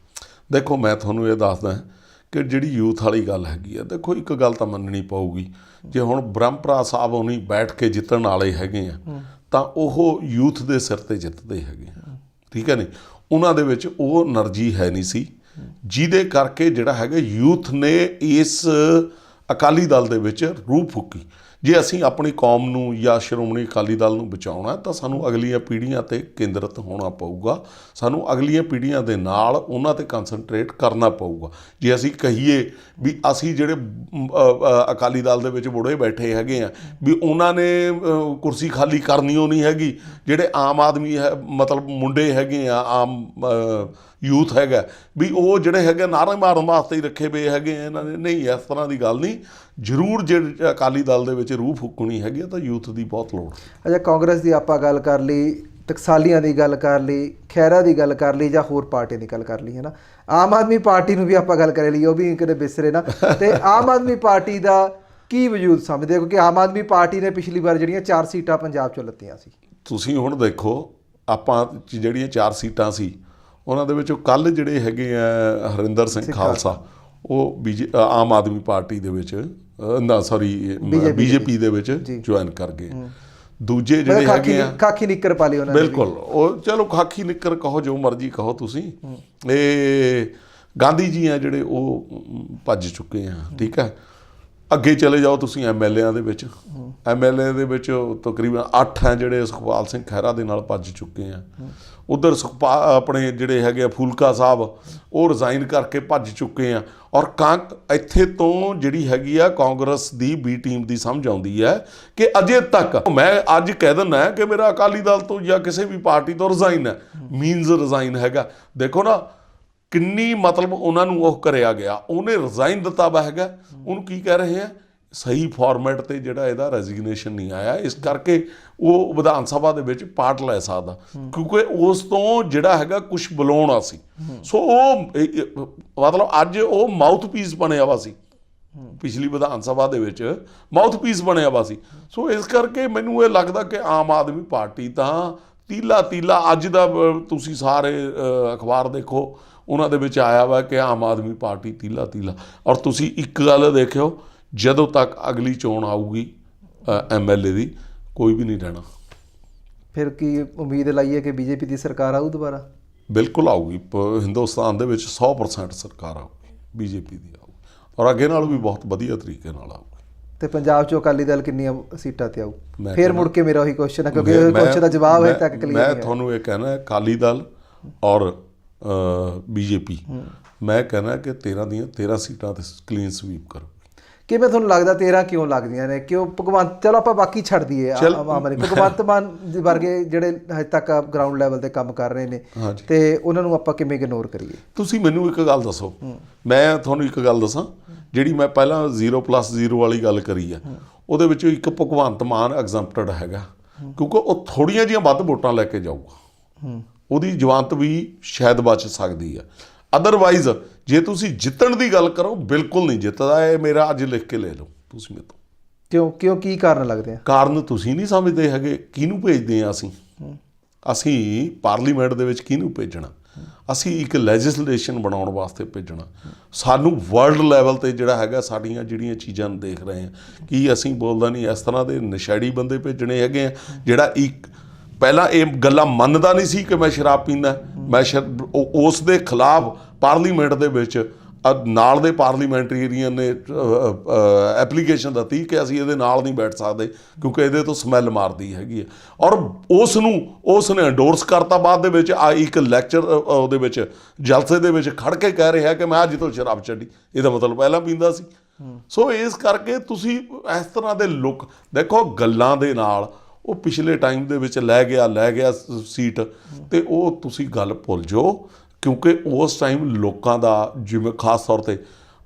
ਦੇਖੋ ਮੈਂ ਤੁਹਾਨੂੰ ਇਹ ਦੱਸਦਾ ਕਿ ਜਿਹੜੀ ਯੂਥ ਵਾਲੀ ਗੱਲ ਹੈਗੀ ਆ, ਦੇਖੋ ਇੱਕ ਗੱਲ ਤਾਂ ਮੰਨਣੀ ਪਊਗੀ, ਜੇ ਹੁਣ ਬ੍ਰਹਮਪੁਰਾ ਸਾਹਿਬ ਉਹਨੀ ਬੈਠ ਕੇ ਜਿੱਤਣ ਵਾਲੇ ਹੈਗੇ ਆ ਤਾਂ ਉਹ ਯੂਥ ਦੇ ਸਿਰ 'ਤੇ ਜਿੱਤਦੇ ਹੈਗੇ ਆ। ਠੀਕ ਹੈ ਨਹੀਂ, ਉਹਨਾਂ ਦੇ ਵਿੱਚ ਉਹ એનર્ਜੀ ਹੈ ਨਹੀਂ ਸੀ, ਜਿਹਦੇ ਕਰਕੇ ਜਿਹੜਾ ਹੈਗਾ ਯੂਥ ਨੇ ਇਸ ਅਕਾਲੀ ਦਲ ਦੇ ਵਿੱਚ ਰੂਹ ਫੂਕੀ। ਜੇ ਅਸੀਂ ਆਪਣੀ ਕੌਮ ਨੂੰ ਜਾਂ ਸ਼੍ਰੋਮਣੀ ਅਕਾਲੀ ਦਲ ਨੂੰ ਬਚਾਉਣਾ ਤਾਂ ਸਾਨੂੰ ਅਗਲੀਆਂ ਪੀੜ੍ਹੀਆਂ 'ਤੇ ਕੇਂਦਰਿਤ ਹੋਣਾ ਪਊਗਾ। ਸਾਨੂੰ ਅਗਲੀਆਂ ਪੀੜ੍ਹੀਆਂ ਦੇ ਨਾਲ ਉਹਨਾਂ 'ਤੇ ਕੰਸਨਟਰੇਟ ਕਰਨਾ ਪਊਗਾ। ਜੇ ਅਸੀਂ ਕਹੀਏ ਵੀ ਅਸੀਂ ਜਿਹੜੇ ਅਕਾਲੀ ਦਲ ਦੇ ਵਿੱਚ ਬੁੜੇ ਬੈਠੇ ਹੈਗੇ ਆ ਵੀ ਉਹਨਾਂ ਨੇ ਕੁਰਸੀ ਖਾਲੀ ਕਰਨੀ ਉਹ ਨਹੀਂ ਹੈਗੀ, ਜਿਹੜੇ ਆਮ ਆਦਮੀ ਹੈ ਮਤਲਬ ਮੁੰਡੇ ਹੈਗੇ ਆ, ਆਮ ਯੂਥ ਹੈਗਾ ਵੀ ਉਹ ਜਿਹੜੇ ਹੈਗੇ ਨਾਅਰੇ ਮਾਰਨ ਵਾਸਤੇ ਹੀ ਰੱਖੇ ਪਏ ਹੈਗੇ ਆ ਇਹਨਾਂ ਨੇ। ਨਹੀਂ, ਇਸ ਤਰ੍ਹਾਂ ਦੀ ਗੱਲ ਨਹੀਂ। ਜ਼ਰੂਰ ਜੇ ਅਕਾਲੀ ਦਲ ਦੇ ਵਿੱਚ ਰੂਹ ਫੂਕਣੀ ਹੈਗੀ ਆ ਤਾਂ ਯੂਥ ਦੀ ਬਹੁਤ ਲੋੜ। ਅੱਛਾ, ਕਾਂਗਰਸ ਦੀ ਆਪਾਂ ਗੱਲ ਕਰ ਲਈ, ਟਕਸਾਲੀਆਂ ਦੀ ਗੱਲ ਕਰ ਲਈ, ਖਹਿਰਾ ਦੀ ਗੱਲ ਕਰ ਲਈ ਜਾਂ ਹੋਰ ਪਾਰਟੀਆਂ ਦੀ ਗੱਲ ਕਰ ਲਈ, ਹੈ ਨਾ। ਆਮ ਆਦਮੀ ਪਾਰਟੀ ਨੂੰ ਵੀ ਆਪਾਂ ਗੱਲ ਕਰ ਲਈ, ਉਹ ਵੀ ਕਦੇ ਬਿਸਰੇ ਨਾ। ਤੇ ਆਮ ਆਦਮੀ ਪਾਰਟੀ ਦਾ ਕੀ ਵਜੂਦ ਸਮਝਦੇ ਹੋ? ਕਿਉਂਕਿ ਆਮ ਆਦਮੀ ਪਾਰਟੀ ਨੇ ਪਿਛਲੀ ਵਾਰ ਜਿਹੜੀਆਂ 4 ਸੀਟਾਂ ਪੰਜਾਬ 'ਚੋਂ ਲੱਤੀਆਂ ਸੀ। ਤੁਸੀਂ ਹੁਣ ਦੇਖੋ, ਆਪਾਂ ਜਿਹੜੀਆਂ 4 ਸੀਟਾਂ ਸੀ ਉਹਨਾਂ ਦੇ ਵਿੱਚੋਂ ਕੱਲ੍ਹ ਜਿਹੜੇ ਹੈਗੇ ਆ ਹਰਿੰਦਰ ਸਿੰਘ ਖਾਲਸਾ ਉਹ ਆਮ ਆਦਮੀ ਪਾਰਟੀ ਦੇ ਵਿੱਚ ਬੀਜੇਪੀ ਦੇ ਵਿੱਚ ਜੁਆਇਨ ਕਰ ਗਏ। ਦੂਜੇ ਜਿਹੜੇ ਹੈਗੇ ਆ ਖਾਕੀ ਨਿੱਕਰ ਪਾ ਲਈ ਉਹਨਾਂ ਨੇ। ਬਿਲਕੁਲ, ਉਹ ਚਲੋ ਖਾਕੀ ਨਿੱਕਰ ਕਹੋ, ਜੋ ਮਰਜ਼ੀ ਕਹੋ ਤੁਸੀਂ। ਇਹ ਗਾਂਧੀ ਜੀ ਆ ਜਿਹੜੇ ਉਹ ਭੱਜ ਚੁੱਕੇ ਆ, ਠੀਕ ਹੈ। ਅੱਗੇ ਚਲੇ ਜਾਓ ਤੁਸੀਂ ਐਮਐਲਏਆਂ ਦੇ ਵਿੱਚ, ਐਮਐਲਏ ਦੇ ਵਿੱਚ ਤਕਰੀਬਨ 8 ਹੈ ਜਿਹੜੇ ਸੁਖਪਾਲ ਸਿੰਘ ਖਹਿਰਾ ਦੇ ਨਾਲ ਭੱਜ ਚੁੱਕੇ ਆ। ਉਧਰ ਆਪਣੇ ਜਿਹੜੇ ਹੈਗੇ ਆ ਫੂਲਕਾ ਸਾਹਿਬ ਉਹ ਰਿਜ਼ਾਈਨ ਕਰਕੇ ਭੱਜ ਚੁੱਕੇ ਆ। ਔਰ ਇੱਥੇ ਤੋਂ ਜਿਹੜੀ ਹੈਗੀ ਆ ਕਾਂਗਰਸ ਦੀ ਬੀ ਟੀਮ ਦੀ ਸਮਝ ਆਉਂਦੀ ਹੈ ਕਿ ਅਜੇ ਤੱਕ ਮੈਂ ਅੱਜ ਕਹਿ ਦਿੰਦਾ ਕਿ ਮੇਰਾ ਅਕਾਲੀ ਦਲ ਤੋਂ ਜਾਂ ਕਿਸੇ ਵੀ ਪਾਰਟੀ ਤੋਂ ਰਿਜ਼ਾਈਨ ਹੈ, ਮੀਨਜ਼ ਰਿਜ਼ਾਈਨ ਹੈਗਾ। ਦੇਖੋ ਨਾ ਕਿੰਨੀ ਮਤਲਬ ਉਹਨਾਂ ਨੂੰ ਉਹ ਕਰਿਆ ਗਿਆ, ਉਹਨੇ ਰਿਜ਼ਾਈਨ ਦਿੱਤਾ ਵਾ ਹੈਗਾ। ਉਹਨੂੰ ਕੀ ਕਹਿ ਰਹੇ ਆ, ਸਹੀ ਫਾਰਮੈਟ 'ਤੇ ਜਿਹੜਾ ਇਹਦਾ ਰੈਜ਼ੀਗਨੇਸ਼ਨ ਨਹੀਂ ਆਇਆ, ਇਸ ਕਰਕੇ ਉਹ ਵਿਧਾਨ ਸਭਾ ਦੇ ਵਿੱਚ ਪਾਰਟ ਲੈ ਸਕਦਾ, ਕਿਉਂਕਿ ਉਸ ਤੋਂ ਜਿਹੜਾ ਹੈਗਾ ਕੁਛ ਬੁਲਾਉਣਾ ਸੀ। ਸੋ ਉਹ ਮਤਲਬ ਅੱਜ ਉਹ ਮਾਊਥ ਪੀਸ ਬਣਿਆ ਵਾ ਸੀ, ਪਿਛਲੀ ਵਿਧਾਨ ਸਭਾ ਦੇ ਵਿੱਚ ਮਾਊਥ ਪੀਸ ਬਣਿਆ ਵਾ ਸੀ। ਸੋ ਇਸ ਕਰਕੇ ਮੈਨੂੰ ਇਹ ਲੱਗਦਾ ਕਿ ਆਮ ਆਦਮੀ ਪਾਰਟੀ ਤਾਂ ਤੀਲਾ ਅੱਜ ਦਾ ਤੁਸੀਂ ਸਾਰੇ ਅਖਬਾਰ ਦੇਖੋ ਉਹਨਾਂ ਦੇ ਵਿੱਚ ਆਇਆ ਵਾ ਕਿ ਆਮ ਆਦਮੀ ਪਾਰਟੀ ਤੀਲਾ। ਔਰ ਤੁਸੀਂ ਇੱਕ ਗੱਲ ਦੇਖਿਓ, ਜਦੋਂ ਤੱਕ ਅਗਲੀ ਚੋਣ ਆਊਗੀ ਐਮਐਲਏ ਦੀ, ਕੋਈ ਵੀ ਨਹੀਂ ਰਹਿਣਾ। ਫਿਰ ਕੀ ਉਮੀਦ ਲਾਈਏ ਕਿ ਬੀਜੇਪੀ ਦੀ ਸਰਕਾਰ ਆਊ ਦੁਬਾਰਾ? ਬਿਲਕੁਲ ਆਊਗੀ। ਹਿੰਦੁਸਤਾਨ ਦੇ ਵਿੱਚ 100% ਸਰਕਾਰ ਆਊਗੀ, ਬੀਜੇਪੀ ਦੀ ਆਊਗੀ, ਔਰ ਅੱਗੇ ਨਾਲੋਂ ਵੀ ਬਹੁਤ ਵਧੀਆ ਤਰੀਕੇ ਨਾਲ ਆਊਗੀ। ਤੇ ਪੰਜਾਬ 'ਚੋਂ ਅਕਾਲੀ ਦਲ ਕਿੰਨੀਆਂ ਸੀਟਾਂ 'ਤੇ ਆਊ? ਫਿਰ ਮੁੜ ਕੇ ਮੇਰਾ ਉਹੀ ਕੁਐਸਚਨ ਹੈ, ਕਿਉਂਕਿ ਉਹ ਕੁਐਸਚਨ ਦਾ ਜਵਾਬ ਹਜੇ ਤੱਕ ਕਲੀਅਰ ਨਹੀਂ ਹੈ। ਮੈਂ ਤੁਹਾਨੂੰ ਇਹ ਕਹਿਣਾ, ਅਕਾਲੀ ਦਲ ਔਰ ਬੀਜੇਪੀ, ਮੈਂ ਕਹਿਣਾ ਕਿ 13 ਦੀਆਂ 13 ਸੀਟਾਂ 'ਤੇ ਕਲੀਨ ਸਵੀਪ ਕਰੋ। ਕਿਵੇਂ ਤੁਹਾਨੂੰ ਲੱਗਦਾ 13 ਕਿਉਂ ਲੱਗਦੀਆਂ ਨੇ? ਕਿਉਂ ਭਗਵੰਤ, ਚਲੋ ਆਪਾਂ ਬਾਕੀ ਛੱਡ ਦਈਏ, ਭਗਵੰਤ ਮਾਨ ਵਰਗੇ ਜਿਹੜੇ ਹਜੇ ਤੱਕ ਗਰਾਊਂਡ ਲੈਵਲ 'ਤੇ ਕੰਮ ਕਰ ਰਹੇ ਨੇ, ਤੇ ਉਹਨਾਂ ਨੂੰ ਆਪਾਂ ਕਿਵੇਂ ਇਗਨੋਰ ਕਰੀਏ? ਤੁਸੀਂ ਮੈਨੂੰ ਇੱਕ ਗੱਲ ਦੱਸੋ, ਮੈਂ ਤੁਹਾਨੂੰ ਇੱਕ ਗੱਲ ਦੱਸਾਂ, ਜਿਹੜੀ ਮੈਂ ਪਹਿਲਾਂ 0+0 ਵਾਲੀ ਗੱਲ ਕਰੀ ਆ, ਉਹਦੇ ਵਿੱਚੋਂ ਇੱਕ ਭਗਵੰਤ ਮਾਨ ਐਗਜ਼ੈਂਪਟਡ ਹੈਗਾ, ਕਿਉਂਕਿ ਉਹ ਥੋੜ੍ਹੀਆਂ ਜਿਹੀਆਂ ਵੱਧ ਵੋਟਾਂ ਲੈ ਕੇ ਜਾਊਗਾ, ਉਹਦੀ ਜਵਾਨਤ ਵੀ ਸ਼ਾਇਦ ਬਚ ਸਕਦੀ ਆ। ਅਦਰਵਾਈਜ਼ ਜੇ ਤੁਸੀਂ ਜਿੱਤਣ ਦੀ ਗੱਲ ਕਰੋ, ਬਿਲਕੁਲ ਨਹੀਂ ਜਿੱਤਦਾ। ਇਹ ਮੇਰਾ ਅੱਜ ਲਿਖ ਕੇ ਲੈ ਲਓ ਤੁਸੀਂ ਮੇਰੇ ਤੋਂ। ਕਿਉਂ ਕੀ ਕਾਰਨ ਲੱਗਦੇ ਆ? ਕਾਰਨ ਤੁਸੀਂ ਨਹੀਂ ਸਮਝਦੇ ਹੈਗੇ। ਕਿਹਨੂੰ ਭੇਜਦੇ ਆ ਅਸੀਂ ਪਾਰਲੀਮੈਂਟ ਦੇ ਵਿੱਚ ਕਿਹਨੂੰ ਭੇਜਣਾ? ਅਸੀਂ ਇੱਕ ਲੈਜਿਸਲੇਸ਼ਨ ਬਣਾਉਣ ਵਾਸਤੇ ਭੇਜਣਾ। ਸਾਨੂੰ ਵਰਲਡ ਲੈਵਲ 'ਤੇ ਜਿਹੜਾ ਹੈਗਾ ਸਾਡੀਆਂ ਜਿਹੜੀਆਂ ਚੀਜ਼ਾਂ ਨੂੰ ਦੇਖ ਰਹੇ ਹਾਂ, ਕੀ ਅਸੀਂ ਬੋਲਦਾ ਨਹੀਂ ਇਸ ਤਰ੍ਹਾਂ ਦੇ ਨਸ਼ੈੜੀ ਬੰਦੇ ਭੇਜਣੇ ਹੈਗੇ ਆ, ਜਿਹੜਾ ਇੱਕ ਪਹਿਲਾਂ ਇਹ ਗੱਲਾਂ ਮੰਨਦਾ ਨਹੀਂ ਸੀ ਕਿ ਮੈਂ ਸ਼ਰਾਬ ਪੀਂਦਾ, ਮੈਂ ਉਸ ਦੇ ਖਿਲਾਫ ਪਾਰਲੀਮੈਂਟ ਦੇ ਵਿੱਚ ਨਾਲ ਦੇ ਪਾਰਲੀਮੈਂਟਰੀਅਨ ਨੇ ਐਪਲੀਕੇਸ਼ਨ ਦਿੱਤੀ ਕਿ ਅਸੀਂ ਇਹਦੇ ਨਾਲ ਨਹੀਂ ਬੈਠ ਸਕਦੇ ਕਿਉਂਕਿ ਇਹਦੇ ਤੋਂ ਸਮੈਲ ਮਾਰਦੀ ਹੈਗੀ ਹੈ, ਔਰ ਉਸ ਨੇ ਐਂਡੋਰਸ ਕਰਤਾ। ਬਾਅਦ ਦੇ ਵਿੱਚ ਇੱਕ ਲੈਕਚਰ ਉਹਦੇ ਵਿੱਚ ਜਲਸੇ ਦੇ ਵਿੱਚ ਖੜ ਕੇ ਕਹਿ ਰਿਹਾ ਕਿ ਮੈਂ ਅੱਜ ਤੋਂ ਸ਼ਰਾਬ ਛੱਡੀ, ਇਹਦਾ ਮਤਲਬ ਪਹਿਲਾਂ ਪੀਂਦਾ ਸੀ। ਸੋ ਇਸ ਕਰਕੇ ਤੁਸੀਂ ਇਸ ਤਰ੍ਹਾਂ ਦੇ ਲੁੱਕ ਦੇਖੋ, ਗੱਲਾਂ ਦੇ ਨਾਲ ਉਹ ਪਿਛਲੇ ਟਾਈਮ ਦੇ ਵਿੱਚ ਲੈ ਗਿਆ ਸੀਟ, ਤੇ ਉਹ ਤੁਸੀਂ ਗੱਲ ਭੁੱਲ ਜਾਓ, ਕਿਉਂਕਿ ਉਸ ਟਾਈਮ ਲੋਕਾਂ ਦਾ, ਜਿਵੇਂ ਖਾਸ ਤੌਰ 'ਤੇ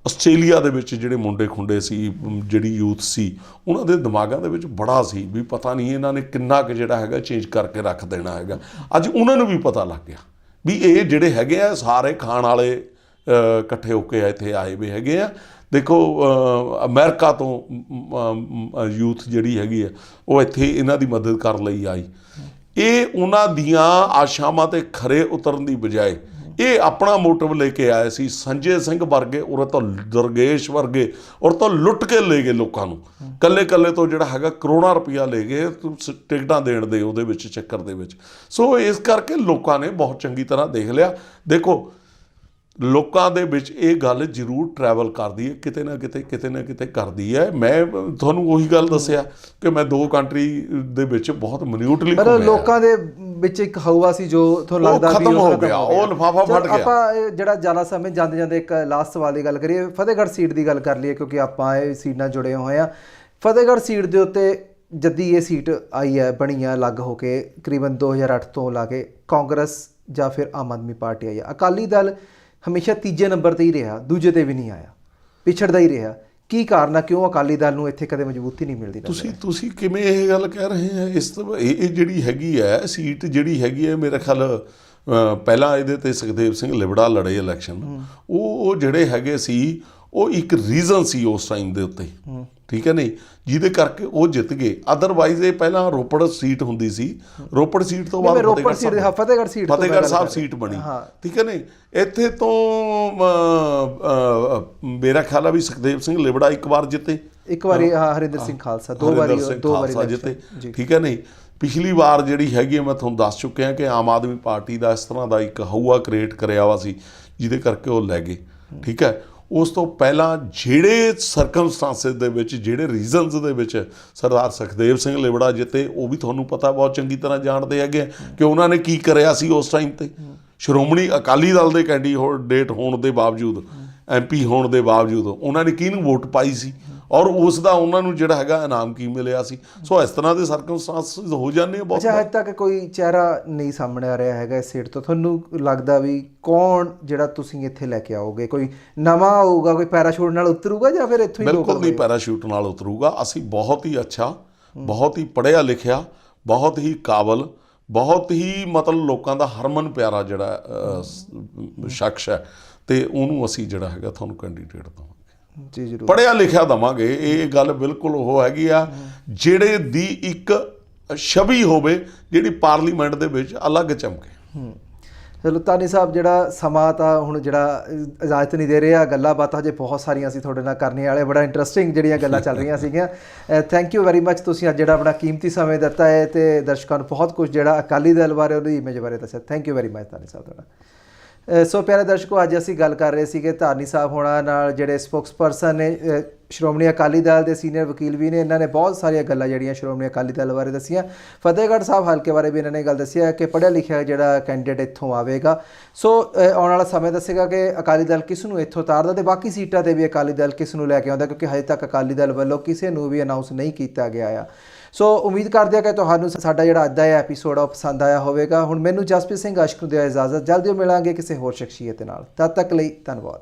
ਆਸਟ੍ਰੇਲੀਆ ਦੇ ਵਿੱਚ ਜਿਹੜੇ ਮੁੰਡੇ ਖੁੰਡੇ ਸੀ, ਜਿਹੜੀ ਯੂਥ ਸੀ, ਉਹਨਾਂ ਦੇ ਦਿਮਾਗਾਂ ਦੇ ਵਿੱਚ ਬੜਾ ਸੀ ਵੀ ਪਤਾ ਨਹੀਂ ਇਹਨਾਂ ਨੇ ਕਿੰਨਾ ਕੁ ਜਿਹੜਾ ਹੈਗਾ ਚੇਂਜ ਕਰਕੇ ਰੱਖ ਦੇਣਾ ਹੈਗਾ। ਅੱਜ ਉਹਨਾਂ ਨੂੰ ਵੀ ਪਤਾ ਲੱਗ ਗਿਆ ਵੀ ਇਹ ਜਿਹੜੇ ਹੈਗੇ ਆ ਸਾਰੇ ਖਾਣ ਵਾਲੇ ਇਕੱਠੇ ਹੋ ਕੇ ਇੱਥੇ ਆਏ ਵੇ ਹੈਗੇ ਆ। ਦੇਖੋ ਅਮਰੀਕਾ ਤੋਂ ਯੂਥ ਜਿਹੜੀ ਹੈਗੀ ਆ ਉਹ ਇੱਥੇ ਇਹਨਾਂ ਦੀ ਮਦਦ ਕਰਨ ਲਈ ਆਈ। ਇਹ ਉਹਨਾਂ ਦੀਆਂ ਆਸ਼ਾਵਾਂ 'ਤੇ ਖਰੇ ਉਤਰਨ ਦੀ ਬਜਾਏ ਇਹ ਆਪਣਾ ਮੋਟਿਵ ਲੈ ਕੇ ਆਏ ਸੀ। ਸੰਜੇ ਸਿੰਘ ਵਰਗੇ, ਉਰੇ ਤੋਂ ਦੁਰਗੇਸ਼ ਵਰਗੇ, ਔਰ ਤੋਂ ਲੁੱਟ ਕੇ ਲੈ ਗਏ ਲੋਕਾਂ ਨੂੰ, ਕੱਲੇ ਤੋਂ ਜਿਹੜਾ ਹੈਗਾ ਕਰੋੜਾਂ ਰੁਪਈਆ ਲੈ ਗਏ ਟਿਕਟਾਂ ਦੇਣ ਦੇ ਉਹਦੇ ਵਿੱਚ ਚੱਕਰ ਦੇ ਵਿੱਚ। ਸੋ ਇਸ ਕਰਕੇ ਲੋਕਾਂ ਨੇ ਬਹੁਤ ਚੰਗੀ ਤਰ੍ਹਾਂ ਦੇਖ ਲਿਆ। ਦੇਖੋ ਲੋਕਾਂ ਦੇ ਵਿੱਚ ਇਹ ਗੱਲ ਜ਼ਰੂਰ ਟਰੈਵਲ ਕਰਦੀ ਹੈ, ਕਿਤੇ ਨਾ ਕਿਤੇ ਕਰਦੀ ਹੈ। ਮੈਂ ਤੁਹਾਨੂੰ ਉਹੀ ਗੱਲ ਦੱਸਿਆ ਕਿ ਮੈਂ 2 ਕੰਟਰੀ ਦੇ ਵਿੱਚ ਬਹੁਤ ਮਿਨਿਊਟਲੀ ਮਤਲਬ ਲੋਕਾਂ ਦੇ ਵਿੱਚ ਇੱਕ ਹਊਆ ਸੀ ਜੋ ਤੁਹਾਨੂੰ ਲੱਗਦਾ ਖਤਮ ਹੋ ਗਿਆ, ਉਹ ਲਿਫਾਫਾ ਫਟ ਗਿਆ। ਆਪਾਂ ਜਿਹੜਾ ਜ਼ਿਆਦਾ ਸਮੇਂ ਜਾਂਦੇ ਇੱਕ ਲਾਸਟ ਸਵਾਲ ਦੀ ਗੱਲ ਕਰੀਏ, ਫਤਿਹਗੜ੍ਹ ਸੀਟ ਦੀ ਗੱਲ ਕਰ ਲਈਏ, ਕਿਉਂਕਿ ਆਪਾਂ ਇਹ ਸੀਟ ਨਾਲ ਜੁੜੇ ਹੋਏ ਹਾਂ। ਫਤਿਹਗੜ੍ਹ ਸੀਟ ਦੇ ਉੱਤੇ ਜੱਦੀ ਇਹ ਸੀਟ ਆਈ ਹੈ, ਬਣੀ ਹੈ ਅਲੱਗ ਹੋ ਕੇ, ਤਕਰੀਬਨ 2008 ਤੋਂ ਲਾ ਕੇ ਕਾਂਗਰਸ ਜਾਂ ਫਿਰ ਆਮ ਆਦਮੀ ਪਾਰਟੀ ਆਈ ਹੈ। ਅਕਾਲੀ ਦਲ ਹਮੇਸ਼ਾ ਤੀਜੇ ਨੰਬਰ 'ਤੇ ਹੀ ਰਿਹਾ, ਦੂਜੇ 'ਤੇ ਵੀ ਨਹੀਂ ਆਇਆ, ਪਿਛੜਦਾ ਹੀ ਰਿਹਾ। ਕੀ ਕਾਰਨ ਆ, ਕਿਉਂ ਅਕਾਲੀ ਦਲ ਨੂੰ ਇੱਥੇ ਕਦੇ ਮਜ਼ਬੂਤੀ ਨਹੀਂ ਮਿਲਦੀ? ਤੁਸੀਂ ਕਿਵੇਂ ਇਹ ਗੱਲ ਕਹਿ ਰਹੇ ਆ? ਇਸ ਤੋਂ ਇਹ ਜਿਹੜੀ ਹੈਗੀ ਹੈ ਸੀਟ, ਜਿਹੜੀ ਹੈਗੀ ਹੈ, ਮੇਰਾ ਖਿਆਲ ਪਹਿਲਾਂ ਇਹਦੇ 'ਤੇ ਸੁਖਦੇਵ ਸਿੰਘ ਲਿਬੜਾ ਲੜੇ ਇਲੈਕਸ਼ਨ। ਉਹ ਜਿਹੜੇ ਹੈਗੇ ਸੀ, ਉਹ ਇੱਕ ਰੀਜ਼ਨ ਸੀ ਉਸ ਟਾਈਮ ਦੇ ਉੱਤੇ, ਠੀਕ ਹੈ ਨਹੀਂ, ਜਿਹਦੇ ਕਰਕੇ ਉਹ ਜਿੱਤ ਗਏ। ਅਦਰਵਾਈਜ਼ ਇਹ ਪਹਿਲਾਂ ਰੋਪੜ ਸੀਟ ਹੁੰਦੀ ਸੀ, ਰੋਪੜ ਸੀਟ ਤੋਂ ਬਾਅਦ ਫਤਿਹਗੜ੍ਹ ਸਾਹਿਬ ਸੀਟ ਬਣੀ, ਠੀਕ ਹੈ ਨਹੀਂ। ਇੱਥੇ ਤੋਂ ਮੇਰਾ ਖਿਆਲ ਆ ਵੀ ਸੁਖਦੇਵ ਸਿੰਘ ਲਿਬੜਾ ਇੱਕ ਵਾਰ ਜਿੱਤੇ, ਇੱਕ ਵਾਰੀ ਹਰਿੰਦਰ ਸਿੰਘ ਖਾਲਸਾ, ਦੋ ਵਾਰੀ ਜਿੱਤੇ, ਠੀਕ ਹੈ ਨਹੀਂ। ਪਿਛਲੀ ਵਾਰ ਜਿਹੜੀ ਹੈਗੀ ਹੈ, ਮੈਂ ਤੁਹਾਨੂੰ ਦੱਸ ਚੁੱਕਿਆ ਕਿ ਆਮ ਆਦਮੀ ਪਾਰਟੀ ਦਾ ਇਸ ਤਰ੍ਹਾਂ ਦਾ ਇੱਕ ਹਊਆ ਕ੍ਰੀਏਟ ਕਰਿਆ ਵਾ ਸੀ, ਜਿਹਦੇ ਕਰਕੇ ਉਹ ਲੈ ਗਏ, ਠੀਕ ਹੈ। ਉਸ ਤੋਂ ਪਹਿਲਾਂ ਜਿਹੜੇ ਸਰਕਮਸਟਾਂਸਿਸ ਦੇ ਵਿੱਚ, ਜਿਹੜੇ ਰੀਜ਼ਨਸ ਦੇ ਵਿੱਚ ਸਰਦਾਰ ਸੁਖਦੇਵ ਸਿੰਘ ਲਿਬੜਾ ਜਿੱਤੇ, ਉਹ ਵੀ ਤੁਹਾਨੂੰ ਪਤਾ, ਬਹੁਤ ਚੰਗੀ ਤਰ੍ਹਾਂ ਜਾਣਦੇ ਹੈਗੇ ਕਿ ਉਹਨਾਂ ਨੇ ਕੀ ਕਰਿਆ ਸੀ ਉਸ ਟਾਈਮ 'ਤੇ। ਸ਼੍ਰੋਮਣੀ ਅਕਾਲੀ ਦਲ ਦੇ ਕੈਂਡੀਡੇਟ ਹੋਣ ਦੇ ਬਾਵਜੂਦ, MP ਹੋਣ ਦੇ ਬਾਵਜੂਦ, ਉਹਨਾਂ ਨੇ ਕਿਹਨੂੰ ਵੋਟ ਪਾਈ ਸੀ ਔਰ ਉਸ ਦਾ ਉਹਨਾਂ ਨੂੰ ਜਿਹੜਾ ਹੈਗਾ ਇਨਾਮ ਕੀ ਮਿਲਿਆ ਸੀ। ਸੋ ਇਸ ਤਰ੍ਹਾਂ ਦੇ ਸਰਕਮਸਟਾਂਸਿਸ ਹੋ ਜਾਂਦੇ ਆ ਬਹੁਤ। ਅੱਛਾ, ਹਜੇ ਤੱਕ ਕੋਈ ਚਿਹਰਾ ਨਹੀਂ ਸਾਹਮਣੇ ਆ ਰਿਹਾ ਹੈਗਾ ਇਸ ਸੀਟ ਤੋਂ। ਤੁਹਾਨੂੰ ਲੱਗਦਾ ਵੀ ਕੌਣ ਜਿਹੜਾ ਤੁਸੀਂ ਇੱਥੇ ਲੈ ਕੇ ਆਓਗੇ, ਕੋਈ ਨਵਾਂ ਆਊਗਾ, ਕੋਈ ਪੈਰਾਸ਼ੂਟ ਨਾਲ ਉਤਰੂਗਾ ਜਾਂ ਫਿਰ ਇੱਥੋਂ ਹੀ? ਬਿਲਕੁਲ ਨਹੀਂ ਪੈਰਾਸ਼ੂਟ ਨਾਲ ਉਤਰੂਗਾ। ਅਸੀਂ ਬਹੁਤ ਹੀ ਅੱਛਾ, ਬਹੁਤ ਹੀ ਪੜ੍ਹਿਆ ਲਿਖਿਆ, ਬਹੁਤ ਹੀ ਕਾਬਲ, ਬਹੁਤ ਹੀ ਮਤਲਬ ਲੋਕਾਂ ਦਾ ਹਰਮਨ ਪਿਆਰਾ ਜਿਹੜਾ ਸ਼ਖਸ ਹੈ, ਅਤੇ ਉਹਨੂੰ ਅਸੀਂ ਜਿਹੜਾ ਹੈਗਾ ਤੁਹਾਨੂੰ ਕੈਂਡੀਡੇਟ ਦੇਵਾਂਗੇ। ਜੀ ਜ਼ਰੂਰ, ਪੜ੍ਹਿਆ ਲਿਖਿਆ ਦੇਵਾਂਗੇ। ਇਹ ਗੱਲ ਬਿਲਕੁਲ ਉਹ ਹੈਗੀ ਆ ਜਿਹੜੇ ਦੀ ਇੱਕ ਛਵੀ ਹੋਵੇ, ਜਿਹੜੀ ਪਾਰਲੀਮੈਂਟ ਦੇ ਵਿੱਚ ਅਲੱਗ ਚਮਕੇ। ਚਲੋ ਧਾਨੀ ਸਾਹਿਬ, ਜਿਹੜਾ ਸਮਾਂ ਤਾਂ ਹੁਣ ਜਿਹੜਾ ਇਜਾਜ਼ਤ ਨਹੀਂ ਦੇ ਰਿਹਾ, ਗੱਲਾਂ ਬਾਤਾਂ ਹਜੇ ਬਹੁਤ ਸਾਰੀਆਂ ਅਸੀਂ ਤੁਹਾਡੇ ਨਾਲ ਕਰਨੇ ਵਾਲੇ, ਬੜਾ ਇੰਟਰਸਟਿੰਗ ਜਿਹੜੀਆਂ ਗੱਲਾਂ ਚੱਲ ਰਹੀਆਂ ਸੀਗੀਆਂ। ਥੈਂਕ ਯੂ ਵੈਰੀ ਮੱਚ, ਤੁਸੀਂ ਅੱਜ ਜਿਹੜਾ ਆਪਣਾ ਕੀਮਤੀ ਸਮੇਂ ਦਿੱਤਾ ਹੈ ਅਤੇ ਦਰਸ਼ਕਾਂ ਨੂੰ ਬਹੁਤ ਕੁਝ ਜਿਹੜਾ ਅਕਾਲੀ ਦਲ ਬਾਰੇ, ਉਹਦੀ ਇਮੇਜ ਬਾਰੇ ਦੱਸਿਆ। ਥੈਂਕ ਯੂ ਵੈਰੀ ਮੱਚ ਧਾਨੀ ਸਾਹਿਬ ਤੁਹਾਡਾ। ਸੋ ਪਿਆਰੇ ਦਰਸ਼ਕੋ, ਅੱਜ ਅਸੀਂ ਗੱਲ ਕਰ ਰਹੇ ਸੀਗੇ ਧਾਨੀ ਸਾਹਿਬ ਹੋਣਾ ਨਾਲ, ਜਿਹੜੇ ਸਪੋਕਸਪਰਸਨ ਨੇ ਸ਼੍ਰੋਮਣੀ ਅਕਾਲੀ ਦਲ ਦੇ, ਸੀਨੀਅਰ ਵਕੀਲ ਵੀ ਨੇ। ਇਹਨਾਂ ਨੇ ਬਹੁਤ ਸਾਰੀਆਂ ਗੱਲਾਂ ਜਿਹੜੀਆਂ ਸ਼੍ਰੋਮਣੀ ਅਕਾਲੀ ਦਲ ਬਾਰੇ ਦੱਸੀਆਂ। ਫਤਿਹਗੜ੍ਹ ਸਾਹਿਬ ਹਲਕੇ ਬਾਰੇ ਵੀ ਇਹਨਾਂ ਨੇ ਗੱਲ ਦੱਸੀ ਹੈ ਕਿ ਪੜ੍ਹਿਆ ਲਿਖਿਆ ਜਿਹੜਾ ਕੈਂਡੀਡੇਟ ਇੱਥੋਂ ਆਵੇਗਾ। ਸੋ ਆਉਣ ਵਾਲਾ ਸਮੇਂ ਦੱਸੇਗਾ ਕਿ ਅਕਾਲੀ ਦਲ ਕਿਸ ਨੂੰ ਇੱਥੋਂ ਉਤਾਰਦਾ ਅਤੇ ਬਾਕੀ ਸੀਟਾਂ 'ਤੇ ਵੀ ਅਕਾਲੀ ਦਲ ਕਿਸ ਨੂੰ ਲੈ ਕੇ ਆਉਂਦਾ, ਕਿਉਂਕਿ ਹਜੇ ਤੱਕ ਅਕਾਲੀ ਦਲ ਵੱਲੋਂ ਕਿਸੇ ਨੂੰ ਵੀ ਅਨਾਊਂਸ ਨਹੀਂ ਕੀਤਾ ਗਿਆ ਆ। ਸੋ ਉਮੀਦ ਕਰਦੇ ਹਾਂ ਕਿ ਤੁਹਾਨੂੰ ਸਾਡਾ ਜਿਹੜਾ ਅੱਜ ਦਾ ਇਹ ਐਪੀਸੋਡ ਆ ਉਹ ਪਸੰਦ ਆਇਆ ਹੋਵੇਗਾ। ਹੁਣ ਮੈਨੂੰ ਜਸਪ੍ਰੀਤ ਸਿੰਘ ਅਸ਼ਕ ਨੂੰ ਦਿਓ ਇਜਾਜ਼ਤ, ਜਲਦੀ ਮਿਲਾਂਗੇ ਕਿਸੇ ਹੋਰ ਸ਼ਖਸੀਅਤ ਨਾਲ। ਤਦ ਤੱਕ ਲਈ ਧੰਨਵਾਦ।